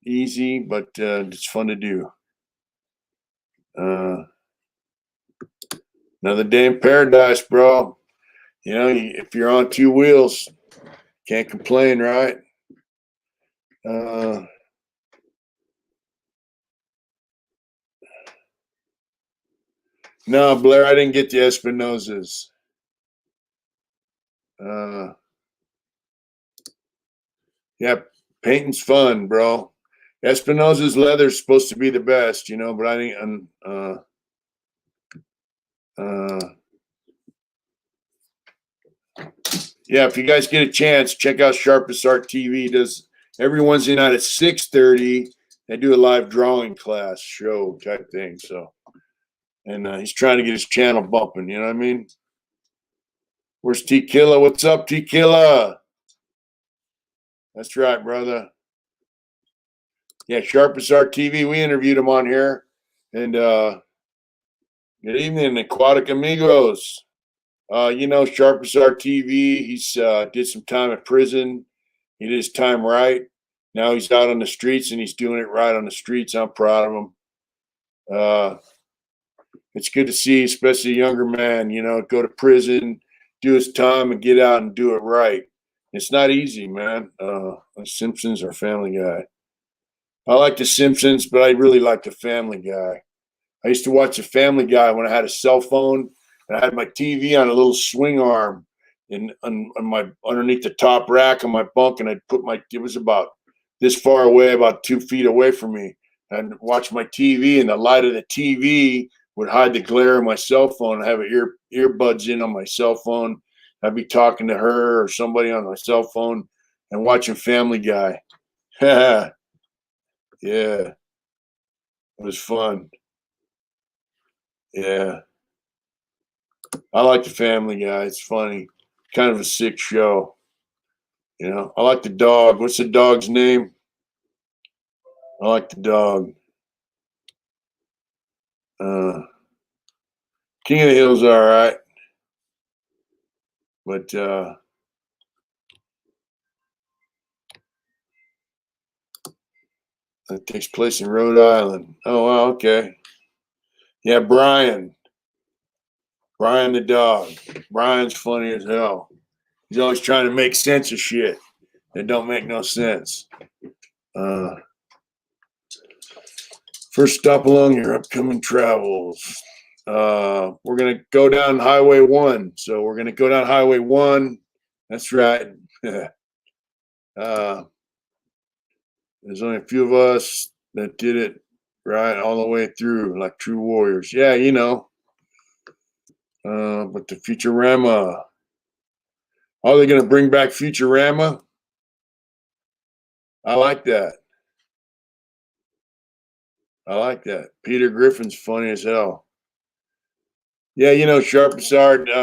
easy, but it's fun to do. Another day in paradise, bro. You know, if you're on two wheels, Can't complain, right? No, Blair, I didn't get the Espinosas. Yeah, painting's fun, bro. Espinosa's leather's supposed to be the best, you know, but I think yeah, if you guys get a chance, check out Sharpest Art TV. Does every Wednesday night at 6:30. They do a live drawing class show type thing. So, and he's trying to get his channel bumping. You know what I mean? Where's T Killa? What's up, T Killa? That's right, brother. Yeah, Sharpest Art TV. We interviewed him on here. And good evening, Aquatic Amigos. You know, Sharpest Art TV. He's did some time in prison. He did his time right. Now he's out on the streets and he's doing it right on the streets. I'm proud of him. It's good to see, especially a younger man, you know, go to prison, do his time, and get out and do it right. It's not easy, man. The Simpsons or Family Guy. I like The Simpsons, but I really like the Family Guy. I used to watch the Family Guy when I had a cell phone and I had my TV on a little swing arm on my underneath the top rack of my bunk, and I'd put it was about this far away, about 2 feet away from me, and watch my TV, and the light of the TV would hide the glare of my cell phone. I have earbuds in on my cell phone. I'd be talking to her or somebody on my cell phone and watching Family Guy. Yeah, it was fun. Yeah, I like the Family Guy. It's funny, kind of a sick show. You know, I like the dog. What's the dog's name? I like the dog. King of the Hill's all right, but it takes place in Rhode Island. Oh, wow, okay. Yeah, Brian the dog. Brian's funny as hell. He's always trying to make sense of shit that don't make no sense. First stop along your upcoming travels. We're going to go down Highway 1. So we're going to go down Highway 1. That's right. There's only a few of us that did it right all the way through, like true warriors. Yeah, you know. But the Futurama. Are they going to bring back Futurama? I like that. Peter Griffin's funny as hell. Yeah, you know, Sharpest Art, you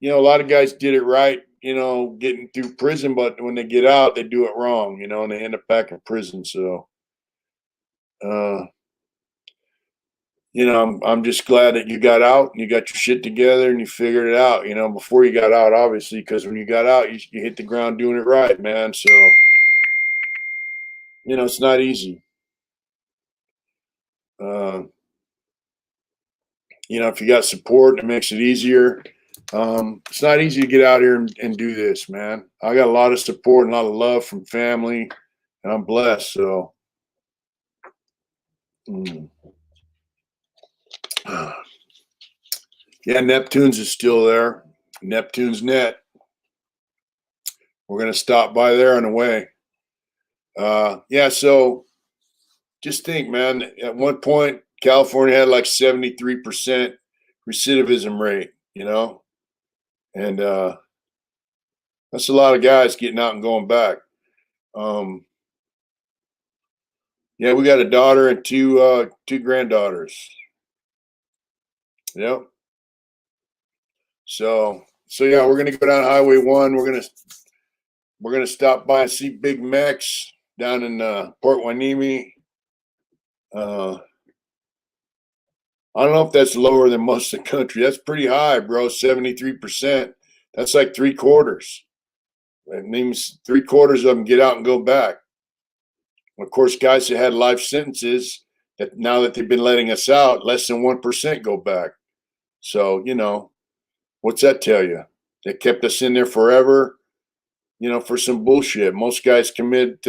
know, a lot of guys did it right, you know, getting through prison, but when they get out, they do it wrong, you know, and they end up back in prison. So, you know, I'm just glad that you got out and you got your shit together and you figured it out, you know, before you got out, obviously, because when you got out, you hit the ground doing it right, man. So, you know, it's not easy. You know, if you got support, it makes it easier. It's not easy to get out here and do this, man. I got a lot of support and a lot of love from family, and I'm blessed. So, yeah, Neptune's is still there. Neptune's Net. We're gonna stop by there on the way. Yeah, so just think, man. At one point, California had like 73% recidivism rate. You know, and that's a lot of guys getting out and going back. Yeah, we got a daughter and two granddaughters. Yep. So yeah, we're gonna go down Highway 1. We're gonna stop by and see Big Mex down in Port Hueneme. I don't know if that's lower than most of the country. That's pretty high, bro. 73%. That's like 3/4. It means 3/4 of them get out and go back. Of course, guys that had life sentences, that now that they've been letting us out, less than 1% go back. So, you know, what's that tell you? They kept us in there forever. for some bullshit. Most guys commit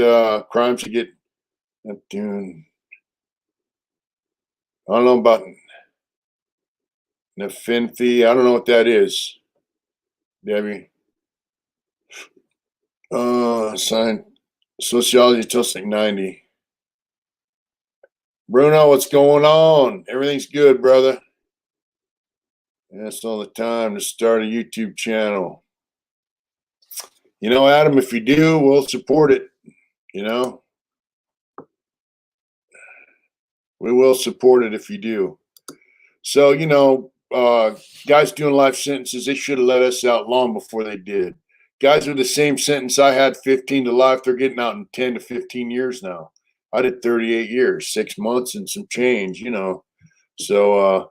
crimes to get. Dude, I don't know about Nefinthi. I don't know what that is, Debbie. Sign sociology testing 90. Bruno, what's going on? Everything's good, brother. That's all the time to start a YouTube channel. Adam, if you do, we'll support it. We will support it if you do. So, guys doing life sentences, they should have let us out long before they did. Guys with the same sentence I had, 15 to life, they're getting out in 10 to 15 years now. I did 38 years, 6 months and some change, So,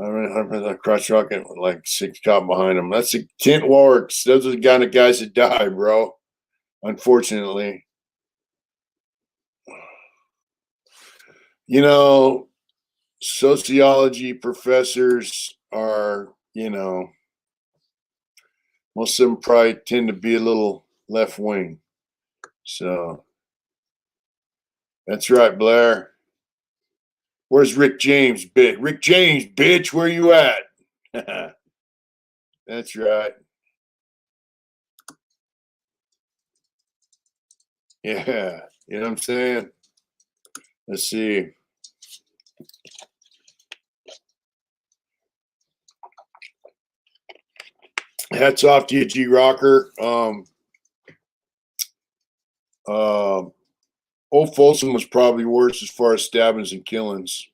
I remember that crotch rocket with like 6 cop behind them. That's the Kent Warks. Those are the kind of guys that die, bro. Unfortunately. Sociology professors are, most of them probably tend to be a little left wing. So that's right, Blair. Where's Rick James, bitch? Rick James, bitch, where you at? That's right. Yeah, you know what I'm saying? Let's see. Hats off to you, G Rocker. Old Folsom was probably worse as far as stabbings and killings.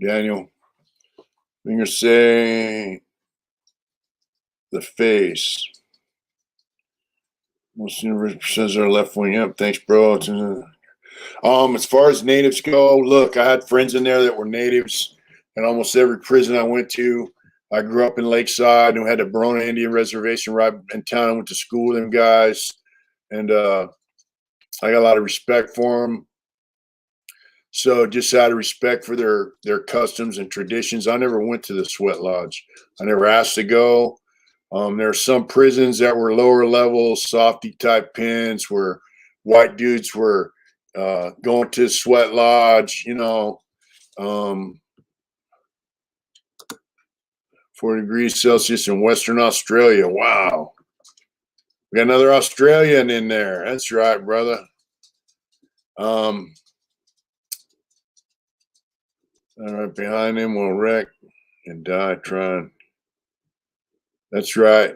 Daniel, finger say the face. Most universities are left wing. Yep, thanks, bro. As far as natives go, look, I had friends in there that were natives, and almost every prison I went to. I grew up in Lakeside and had a Barona Indian reservation right in town. I went to school with them guys, and I got a lot of respect for them. So just out of respect for their customs and traditions, I never went to the sweat lodge. I never asked to go. There are some prisons that were lower level, softy type pens where white dudes were going to the sweat lodge, 4 degrees Celsius in Western Australia. Wow. We got another Australian in there. That's right, brother. All right, behind him will wreck and die trying. That's right.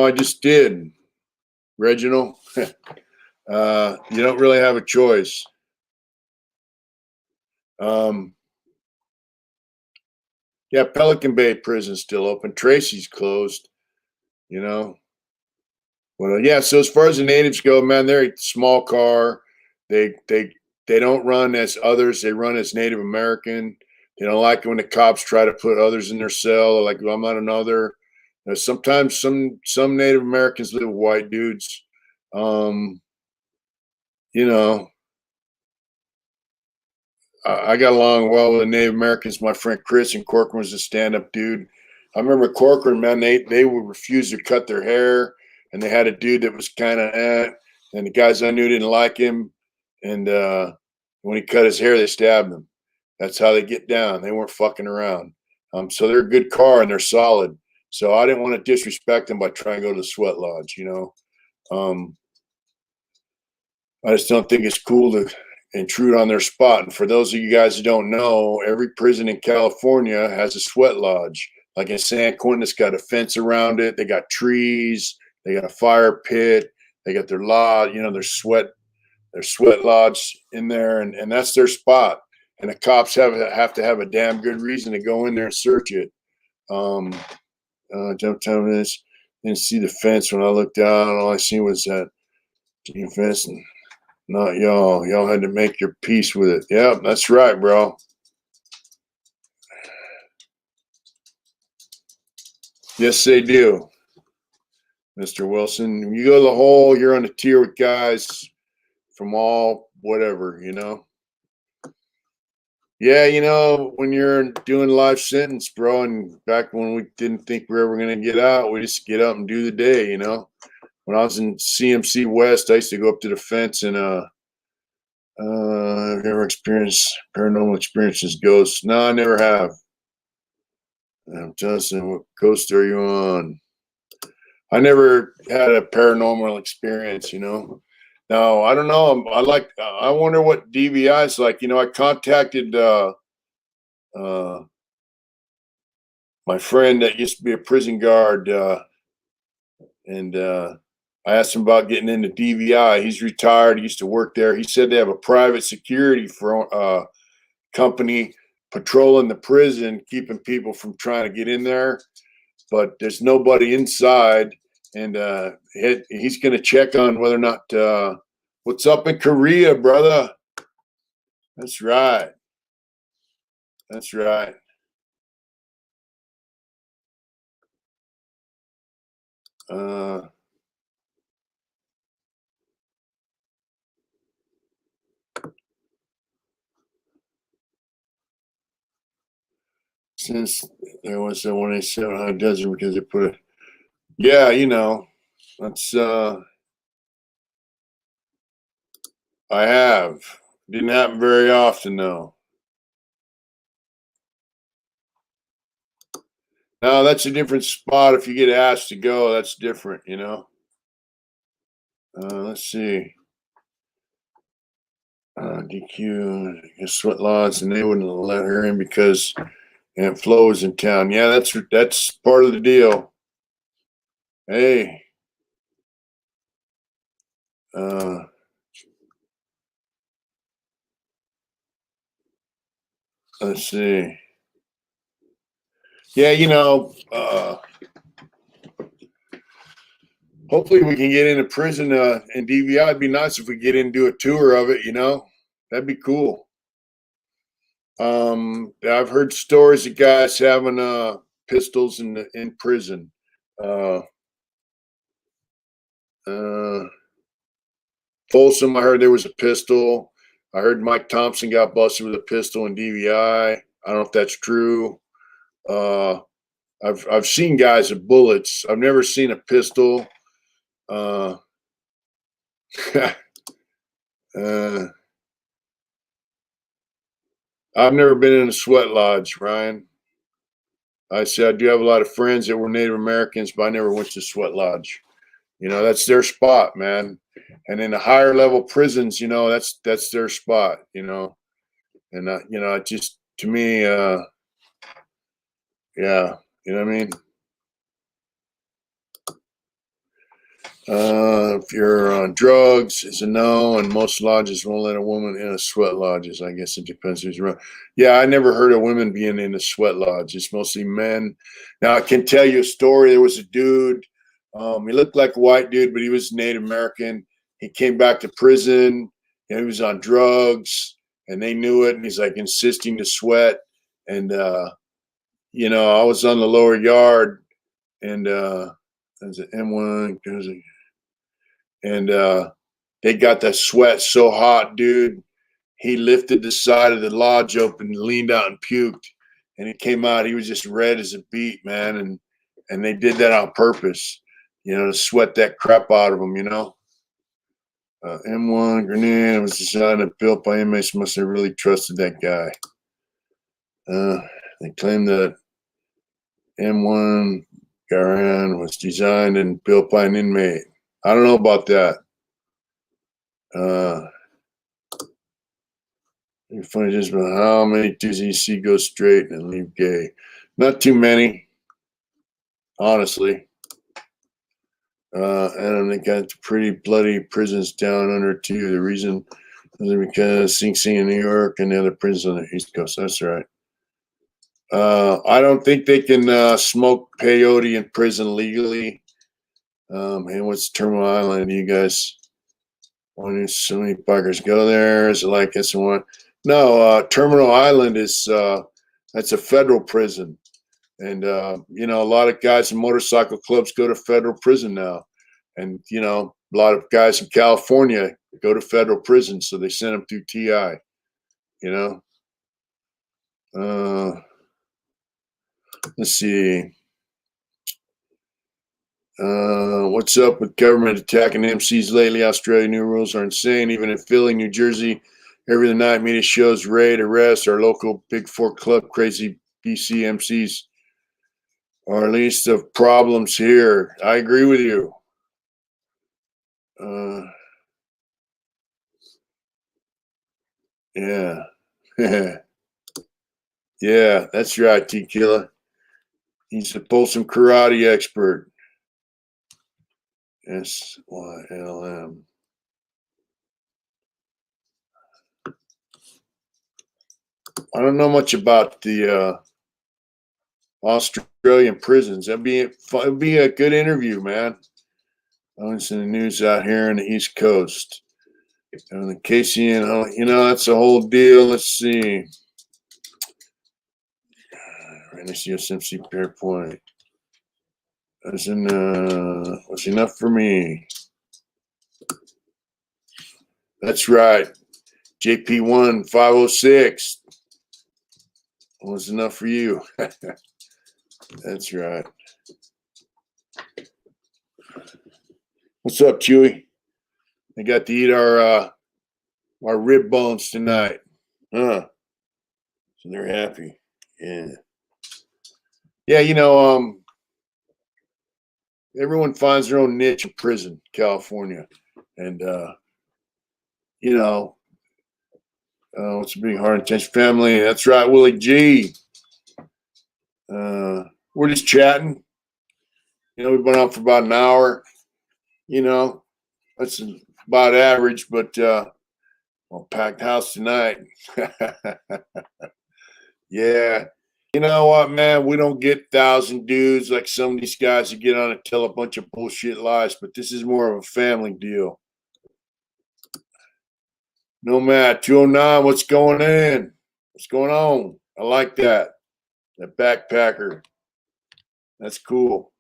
I just did, Reginald. You don't really have a choice. Yeah, Pelican Bay prison's still open. Tracy's closed, Well, yeah, so as far as the natives go, man, they're a small car. They don't run as others. They run as Native American. They don't like it when the cops try to put others in their cell. They're like, well, I'm not another. Sometimes some Native Americans live with white dudes. I got along well with the Native Americans. My friend Chris and Corcoran was a stand-up dude. I remember Corcoran, man, they would refuse to cut their hair, and they had a dude that was kind of and the guys I knew didn't like him. And when he cut his hair, they stabbed him. That's how they get down. They weren't fucking around. So they're a good car and they're solid. So I didn't want to disrespect them by trying to go to the sweat lodge, I just don't think it's cool to intrude on their spot. And for those of you guys who don't know, every prison in California has a sweat lodge. Like in San Quentin, it's got a fence around it. They got trees. They got a fire pit. They got their lodge, their sweat lodge in there, and that's their spot. And the cops have to have a damn good reason to go in there and search it. Jump time this. Didn't see the fence when I looked down. All I seen was that fence, and not y'all. Y'all had to make your peace with it. Yeah, that's right, bro. Yes, they do. Mr. Wilson. When you go to the hole, you're on a tier with guys from all whatever, you know. Yeah, you know, when you're doing life sentence, bro, and back when we didn't think we were ever gonna get out, we just get up and do the day, you know. When I was in CMC West, I used to go up to the fence and have you ever experienced paranormal experiences, ghosts? No, I never have. I'm Justin, what coast are you on? I never had a paranormal experience, you know. No, I don't know. I wonder what DVI is like. You know, I contacted my friend that used to be a prison guard, and I asked him about getting into DVI. He's retired. He used to work there. He said they have a private security for company patrolling the prison, keeping people from trying to get in there. But there's nobody inside, and he's going to check on whether or not. What's up in Korea, brother? That's right. That's right. Since there was a 187 desert because they put it. Yeah, you know, that's I have. Didn't happen very often though. No, that's a different spot. If you get asked to go, that's different, you know. Let's see. DQ, I guess Sweat Lodge, and they wouldn't let her in because Aunt Flo was in town. Yeah, that's part of the deal. Hey. Let's see. Yeah, you know, hopefully we can get into prison and DVI. It'd be nice if we get in and do a tour of it, you know. That'd be cool. I've heard stories of guys having pistols in prison. Folsom, I heard there was a pistol. I heard Mike Thompson got busted with a pistol in DVI. I don't know if that's true. I've seen guys with bullets. I've never seen a pistol. I've never been in a sweat lodge, Ryan. I said I do have a lot of friends that were Native Americans, but I never went to sweat lodge. You know, that's their spot, man. And in the higher level prisons, you know, that's their spot, you know. And you know, it just to me, yeah, you know what I mean. If you're on drugs, it's a no, and most lodges won't let a woman in a sweat lodges. I guess it depends who's around. Yeah, I never heard of women being in a sweat lodge. It's mostly men. Now I can tell you a story. There was a dude. He looked like a white dude, but he was Native American. He came back to prison, and he was on drugs, and they knew it. And he's like insisting to sweat. And you know, I was on the lower yard, and there's an M1. And they got that sweat so hot, dude. He lifted the side of the lodge open, leaned out, and puked. And he came out. He was just red as a beet, man. And they did that on purpose, you know, to sweat that crap out of him, you know. M1 grenade was designed and built by inmates. Must have really trusted that guy. They claim that M1 Garand was designed and built by an inmate. I don't know about that. You funny just about how many do you see go straight and leave gay? Not too many, honestly. And they got the pretty bloody prisons down under too. The reason is because Sing Sing in New York and the other prisons on the East Coast. That's right. I don't think they can smoke peyote in prison legally. And what's Terminal Island? You guys want so many bikers go there? Is it like it's one? No, Terminal Island is that's a federal prison, And, you know, a lot of guys in motorcycle clubs go to federal prison now. And, you know, a lot of guys in California go to federal prison. So they send them through TI, you know. Let's see. What's up with government attacking MCs lately? Australia new rules are insane. Even in Philly, New Jersey, every other night media shows raid, arrest. Our local Big Four club, crazy BC MCs are least of problems here. I agree with you. Yeah. Yeah, that's right, T-Killa. He's a Folsom karate expert. SYLM. I don't know much about the Australian prisons. It'd be a good interview, man. I'm in the news out here on the East Coast. And the KCN, you know, that's a whole deal. Let's see. Let's see SMC Pearpoint. Was enough for me. That's right. JP1 506 was enough for you. That's right. What's up, Chewy? I got to eat our rib bones tonight. So they're happy. Yeah. Yeah, you know, everyone finds their own niche in prison, California. And you know, it's a big hard intense family. That's right, Willie G. We're just chatting. You know, we've been on for about an hour. You know, that's about average, but well, packed house tonight. Yeah. You know what, man? We don't get 1,000 dudes like some of these guys who get on and tell a bunch of bullshit lies, but this is more of a family deal. Nomad 209, what's going in? What's going on? I like that. That backpacker. That's cool.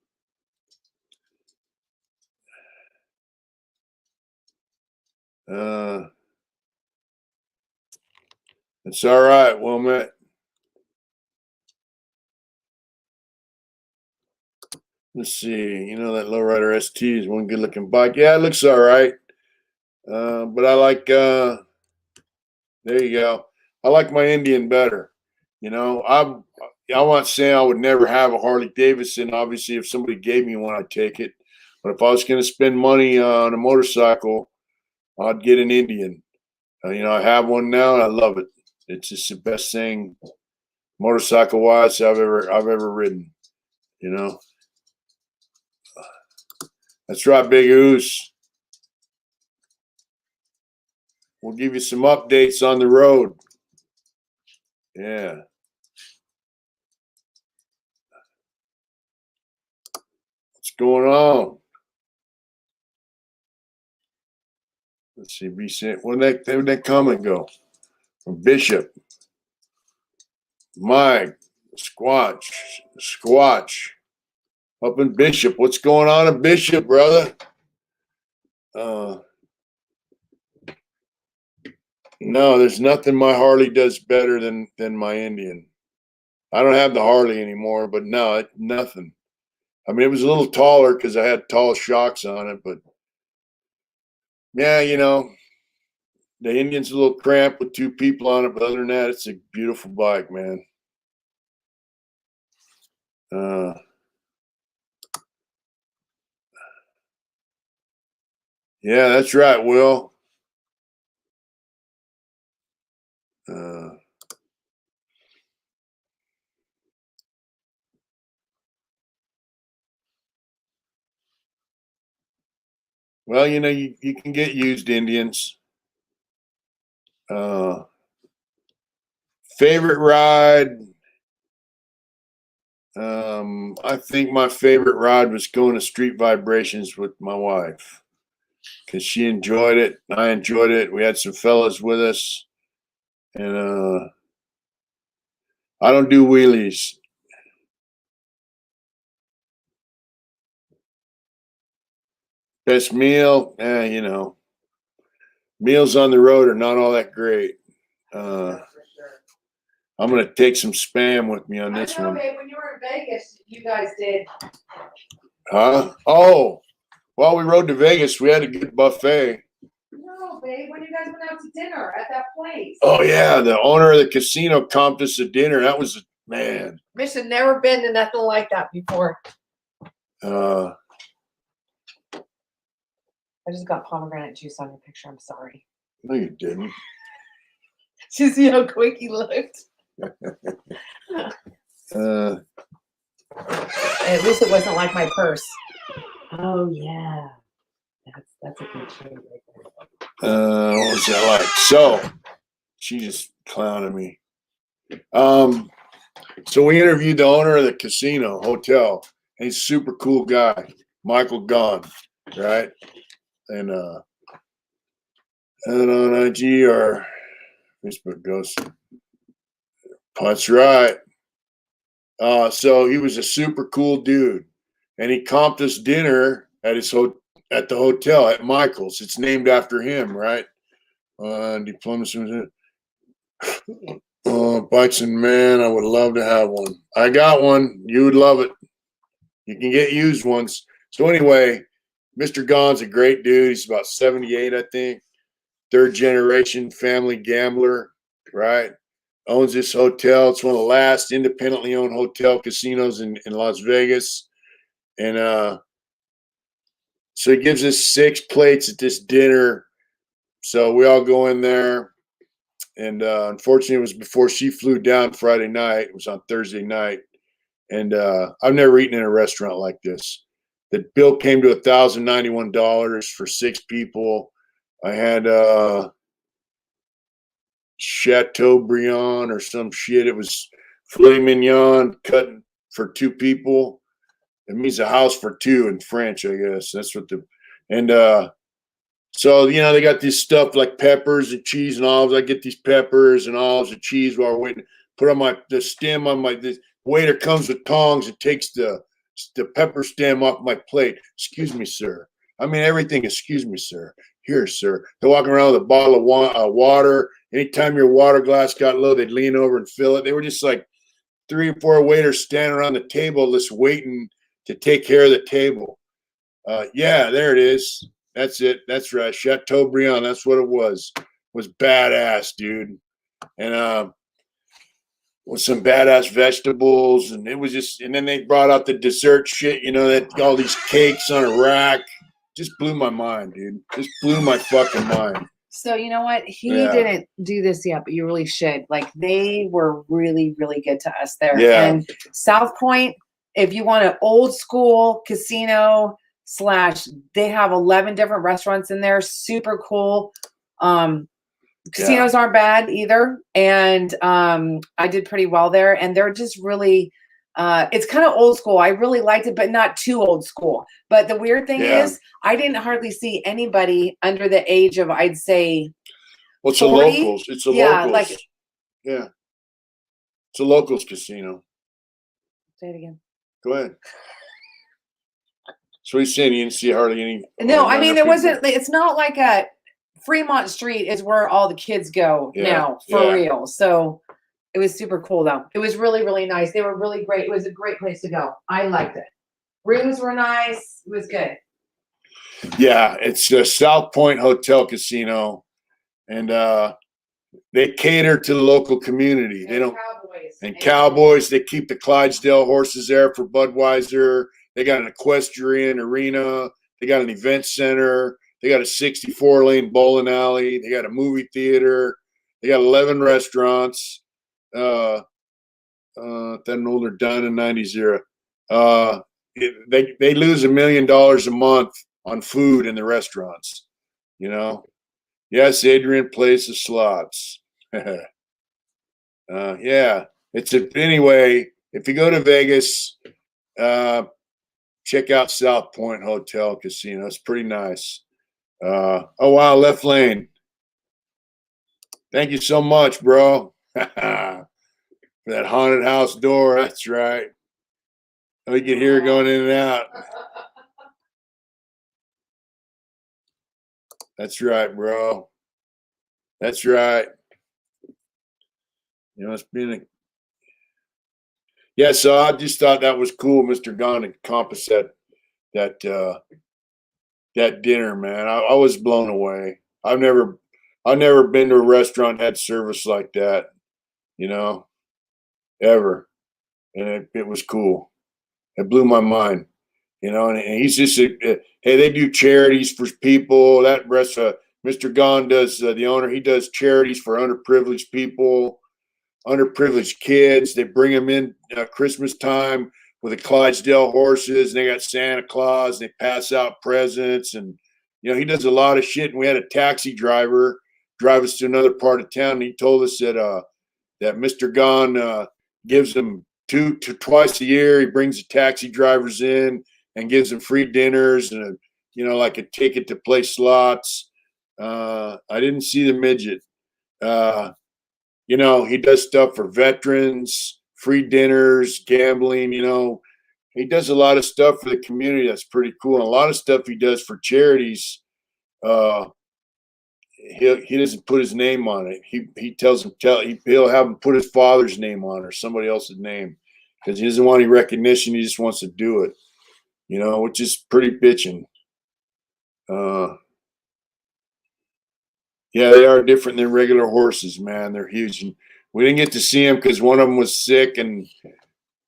It's all right, Wilmette. Let's see. You know that Lowrider ST is one good-looking bike. Yeah, it looks all right. But I like. There you go. I like my Indian better. You know, I'm not saying I would never have a Harley Davidson. Obviously, if somebody gave me one, I'd take it. But if I was going to spend money on a motorcycle, I'd get an Indian. You know, I have one now, and I love it. It's just the best thing, motorcycle-wise, I've ever ridden. You know. That's right, Big Oos. We'll give you some updates on the road. Yeah. What's going on? Let's see. Where'd that comment go? From Bishop. Mike. Squatch. Up in Bishop. What's going on in Bishop, brother? No, there's nothing my Harley does better than my Indian. I don't have the Harley anymore, but no, nothing. I mean, it was a little taller because I had tall shocks on it, but yeah, you know, the Indian's a little cramped with two people on it, but other than that, it's a beautiful bike, man. Yeah, that's right, Will. Well, you know, you can get used Indians. Favorite ride? I think my favorite ride was going to Street Vibrations with my wife because she enjoyed it. I enjoyed it. We had some fellas with us, and I don't do wheelies. Best meal, meals on the road are not all that great. That's for sure. I'm gonna take some spam with me on I this know, one. babe, when you were in Vegas, you guys did. Huh? Oh, while we rode to Vegas, we had a good buffet. No, babe, when you guys went out to dinner at that place. Oh yeah, the owner of the casino comped us a dinner. That was man. Mish had never been to nothing like that before. Uh, I just got pomegranate juice on your picture. I'm sorry. no, you didn't. Did you see how quick he looked? Uh, At least it wasn't like my purse. Oh yeah, that's a good shade right there. what was that like? So she just clowning me. So we interviewed the owner of the casino hotel. And he's a super cool guy, Michael Gahn, right? And on IG or Facebook goes, that's right. So he was a super cool dude, and he comped us dinner at at the hotel at Michael's. It's named after him, right? Diplomacy. Bison, man, I would love to have one. I got one. You would love it. You can get used ones. So anyway, Mr. Gahn's a great dude. He's about 78, I think. Third generation family gambler, right? Owns this hotel. It's one of the last independently owned hotel casinos in Las Vegas. And so he gives us 6 plates at this dinner. So we all go in there. And unfortunately, it was before she flew down Friday night. It was on Thursday night. And I've never eaten in a restaurant like this. The bill came to $1,091 for 6 people. I had Chateaubriand or some shit. It was filet mignon cut for 2 people. It means a house for 2 in French, I guess. That's what so they got this stuff like peppers and cheese and olives. I get these peppers and olives and cheese while we're waiting. Put on the stem on the waiter comes with tongs and takes the pepper stem off my plate. Excuse me, sir. I mean everything. Excuse me, sir. Here, sir. They're walking around with a bottle of water. Anytime your water glass got low, they'd lean over and fill it. They were just like 3 or 4 waiters standing around the table, just waiting to take care of the table. Yeah, there it is. That's it. That's right. Chateaubriand. That's what it was. Was badass, dude. And with some badass vegetables, and it was just. And then they brought out the dessert shit. That all these cakes on a rack. Just blew my mind, dude. Just blew my fucking mind. So you know what? He Yeah. didn't do this yet, but you really should. Like they were really, really good to us there. Yeah. And South Point, if you want an old school casino / they have 11 different restaurants in there. Super cool. Casinos aren't bad either. And I did pretty well there. And they're just really it's kind of old school. I really liked it, but not too old school. But the weird thing is I didn't hardly see anybody under the age of, I'd say, well, it's 40? a locals. It's a locals. Like, yeah. It's a locals casino. say it again. Go ahead. So he's saying you didn't see hardly any. No, I mean, people. it's not like a Fremont Street is where all the kids go now, for real. So it was super cool, though. It was really, really nice. They were really great. It was a great place to go. I liked it. Rooms were nice. It was good. Yeah, it's a South Point Hotel Casino, and they cater to the local community. They don't. Cowboys. They keep the Clydesdale horses there for Budweiser. They got an equestrian arena. They got an event center. They got a 64-lane bowling alley. They got a movie theater. They got 11 restaurants. Then older done in 90. They lose $1 million a month on food in the restaurants. Yes, Adrian plays the slots. Yeah, anyway. If you go to Vegas, check out South Point Hotel Casino. It's pretty nice. Oh wow, left lane. Thank you so much, bro. For that haunted house door. That's right. We can hear it going in and out. That's right, bro. That's right. You know, it's been a yeah. So I just thought that was cool, Mr. Gunn, to encompass that that dinner, man. I was blown away. I've never been to a restaurant that had service like that. You know, ever, and it was cool. It blew my mind. You know, and he's just hey, they do charities for people. That restaurant, Mr. Gon does the owner. He does charities for underprivileged people, underprivileged kids. They bring them in Christmas time with the Clydesdale horses, and they got Santa Claus. And they pass out presents, and you know he does a lot of shit. And we had a taxi driver drive us to another part of town. And he told us that Mr. Gon gives them twice a year. He brings the taxi drivers in and gives them free dinners and you know, like a ticket to play slots. I didn't see the midget. You know, he does stuff for veterans, free dinners, gambling. You know, he does a lot of stuff for the community. That's pretty cool. And a lot of stuff he does for charities. Uh, he doesn't put his name on it. He tells him he'll have him put his father's name on or somebody else's name because he doesn't want any recognition. He just wants to do it. You know, which is pretty bitching. Yeah, they are different than regular horses, man. They're huge, and we didn't get to see them because one of them was sick, and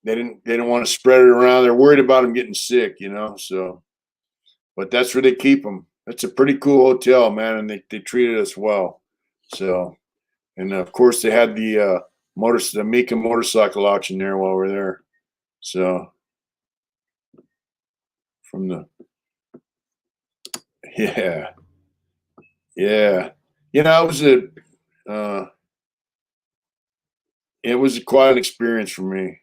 they didn't want to spread it around. They're worried about him getting sick, you know. So, but that's where they keep them. It's a pretty cool hotel, man, and they treated us well. So, and of course they had the Mika motorcycle auction there while we're there. So, from the yeah. You know, it was quite an experience for me.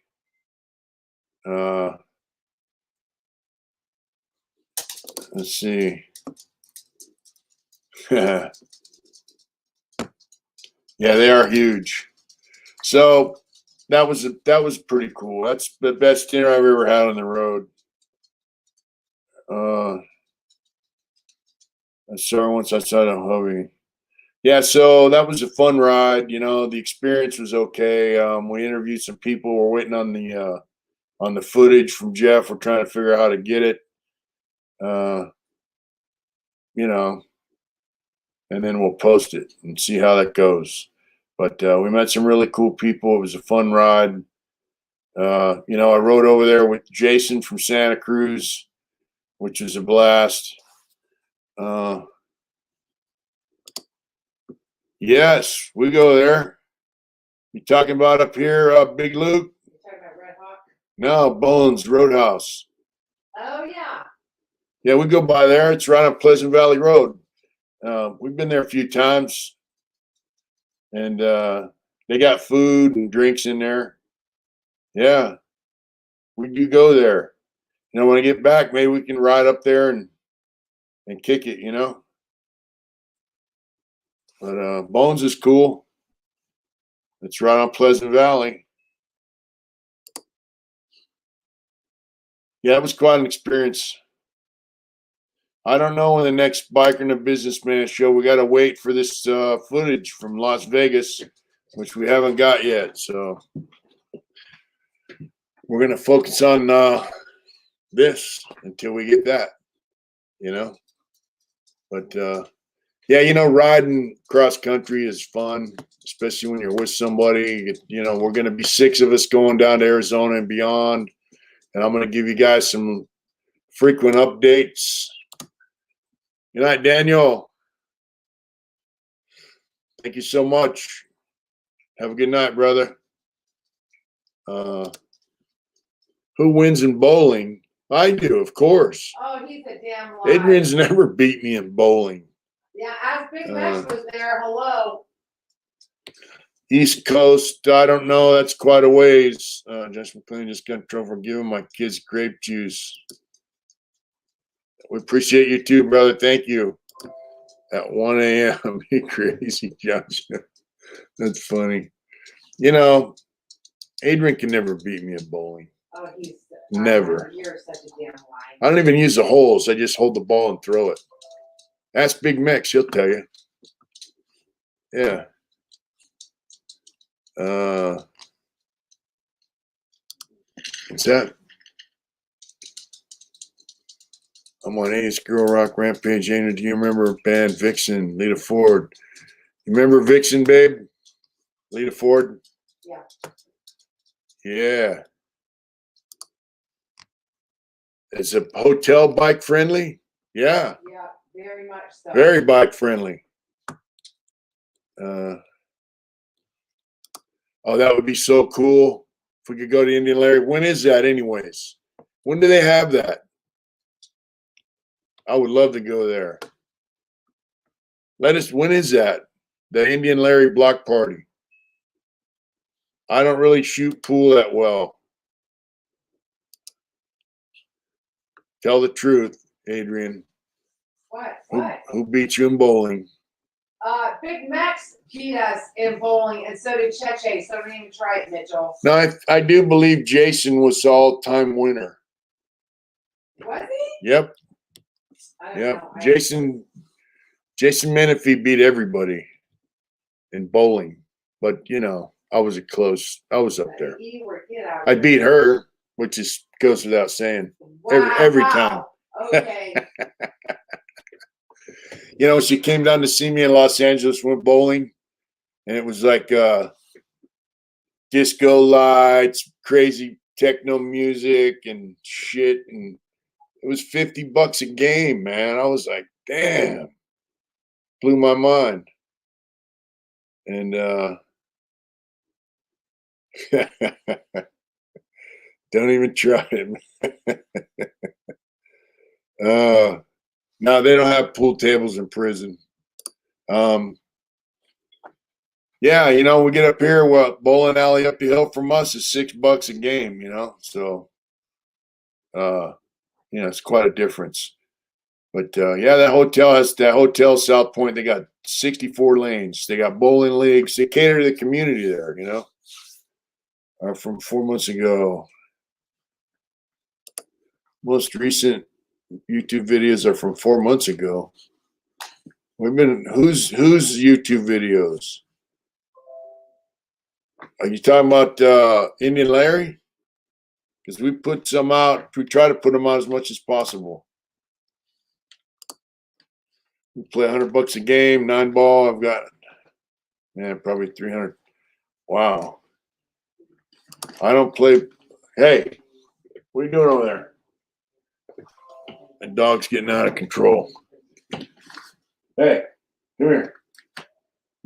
Let's see. Yeah, they are huge. So that was pretty cool. That's the best dinner I've ever had on the road. I saw once outside of Hubby. Yeah, so that was a fun ride. You know, the experience was okay. We interviewed some people. We're waiting on the footage from Jeff. We're trying to figure out how to get it. You know, and then we'll post it and see how that goes. But we met some really cool people. It was a fun ride. You know, I rode over there with Jason from Santa Cruz, which was a blast. Yes, we go there. You talking about up here, Big Luke? You talking about Red Hawk? No, Bones Roadhouse. Oh yeah. Yeah, we go by there. It's right on Pleasant Valley Road. We've been there a few times, and they got food and drinks in there. Yeah, we do go there. You know, when I get back, maybe we can ride up there and kick it. You know, but Bones is cool. It's right on Pleasant Valley. Yeah, it was quite an experience. I don't know when the next Biker and the Businessman show. We got to wait for this footage from Las Vegas, which we haven't got yet. So we're going to focus on this until we get that, you know. But yeah, you know, riding cross country is fun, especially when you're with somebody. You know, we're going to be 6 of us going down to Arizona and beyond. And I'm going to give you guys some frequent updates. Good night, Daniel. Thank you so much. Have a good night, brother. Who wins in bowling? I do, of course. Oh, he's a damn liar. Adrian's never beat me in bowling. Yeah, as Big Mesh was there, hello. East Coast, I don't know. That's quite a ways. Josh McLean just got in trouble for giving my kids grape juice. We appreciate you too, brother. Thank you. At 1 a.m. You crazy, Josh. That's funny. You know, Adrian can never beat me at bowling. Oh, he's Never. You're such a damn liar. I don't even use the holes. I just hold the ball and throw it. Ask Big Mex, he'll tell you. Yeah. What's that? I'm on 80s Girl Rock Rampage. Ana, do you remember band Vixen, Lita Ford? You remember Vixen, babe? Lita Ford? Yeah. Yeah. Is a hotel bike friendly? Yeah. Yeah, very much so. Very bike friendly. Oh, that would be so cool if we could go to Indian Larry. When is that, anyways? When do they have that? I would love to go there. When is that? The Indian Larry block party. I don't really shoot pool that well. Tell the truth, Adrian. What? Who beat you in bowling? Big Max beat us in bowling, and so did Cheche. So don't even try it, Mitchell. No, I do believe Jason was all-time winner. Was he? Yep. I don't Yep. know. Jason Menifee beat everybody in bowling, but I was up there. I beat her, which goes without saying. Every time. Okay. She came down to see me in Los Angeles, went bowling, and it was like disco lights, crazy techno music and shit, and it was $50 a game, man. I was like, damn. Blew my mind. And don't even try it. No, they don't have pool tables in prison. Yeah, we get up here, bowling alley up the hill from us is $6 a game, so it's quite a difference. But yeah, that hotel South Point, they got 64 lanes. They got bowling leagues. They cater to the community there, from 4 months ago. Most recent YouTube videos are from 4 months ago. Whose YouTube videos? Are you talking about Indian Larry? Because we put some out. We try to put them out as much as possible. We play $100 a game, 9-ball. I've got, probably 300. Wow. I don't play. Hey, what are you doing over there? The dog's getting out of control. Hey, come here. Come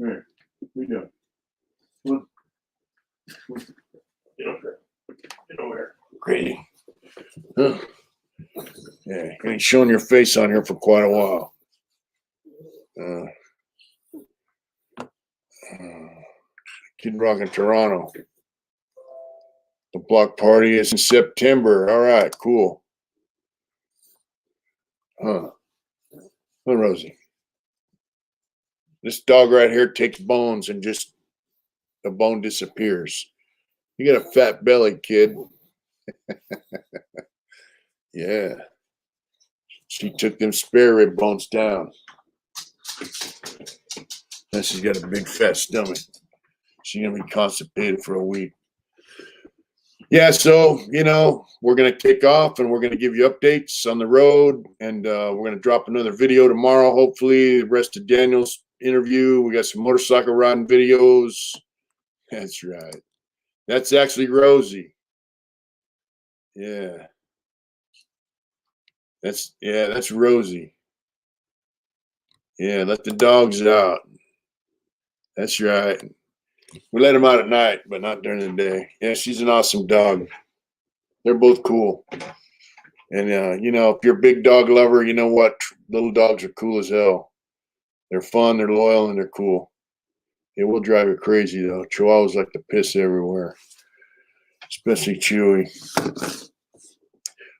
here. What are you doing? Come on. Get over here. Get over here. Crazy. Huh. Yeah, you ain't showing your face on here for quite a while. Kid Rock in Toronto. The block party is in September. All right, cool. Huh. Oh, Rosie. This dog right here takes bones and just the bone disappears. You got a fat belly, kid. Yeah. She took them spare rib bones down. Now she's got a big fat stomach. She's going to be constipated for a week. Yeah, so, we're going to kick off and we're going to give you updates on the road. And we're going to drop another video tomorrow, hopefully. The rest of Daniel's interview. We got some motorcycle riding videos. That's right. That's actually Rosie. Yeah. That's Rosie. Yeah, let the dogs out. That's right. We let them out at night, but not during the day. Yeah, she's an awesome dog. They're both cool. And, if you're a big dog lover, you know what? Little dogs are cool as hell. They're fun, they're loyal, and they're cool. It will drive you crazy, though. Chihuahuas like to piss everywhere, especially Chewy.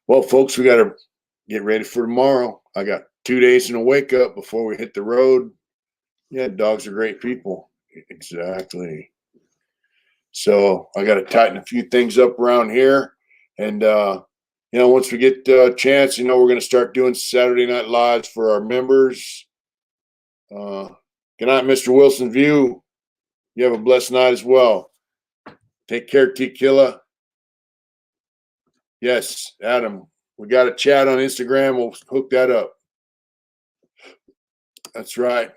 Well, folks, we got to get ready for tomorrow. I got 2 days in a wake up before we hit the road. Yeah, dogs are great people. Exactly. So I got to tighten a few things up around here. And, once we get a chance, we're going to start doing Saturday Night Lives for our members. Good night, Mr. Wilson View. You have a blessed night as well. Take care, Tequila. Yes, Adam. We got a chat on Instagram. We'll hook that up. That's right.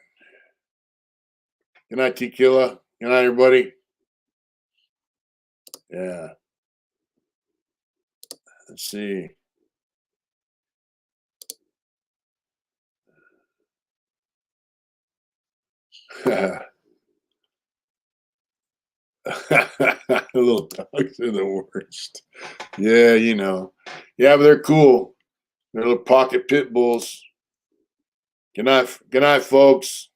Good night, Tequila. Good night, everybody. Yeah. Let's see. Little dogs are the worst. Yeah, you know. Yeah, but they're cool. They're little pocket pit bulls. Good night, folks.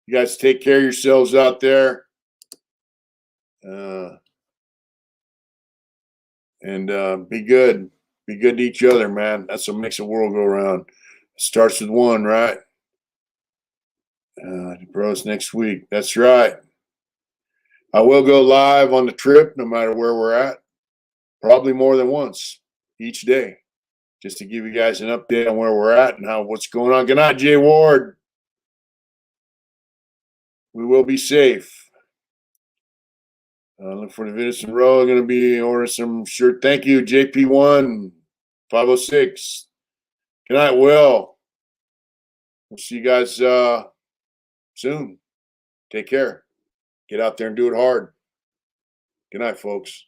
You guys take care of yourselves out there. And be good. Be good to each other, man. That's what makes the world go around. It starts with one, right? Bros next week. That's right. I will go live on the trip, no matter where we're at. Probably more than once each day, just to give you guys an update on where we're at and what's going on. Good night, Jay Ward. We will be safe. Look for the Venison Row. Going to be ordering some shirt. Thank you, JP1 506. Good night, Will. We'll see you guys soon. Take care. Get out there and do it hard. Good night, folks.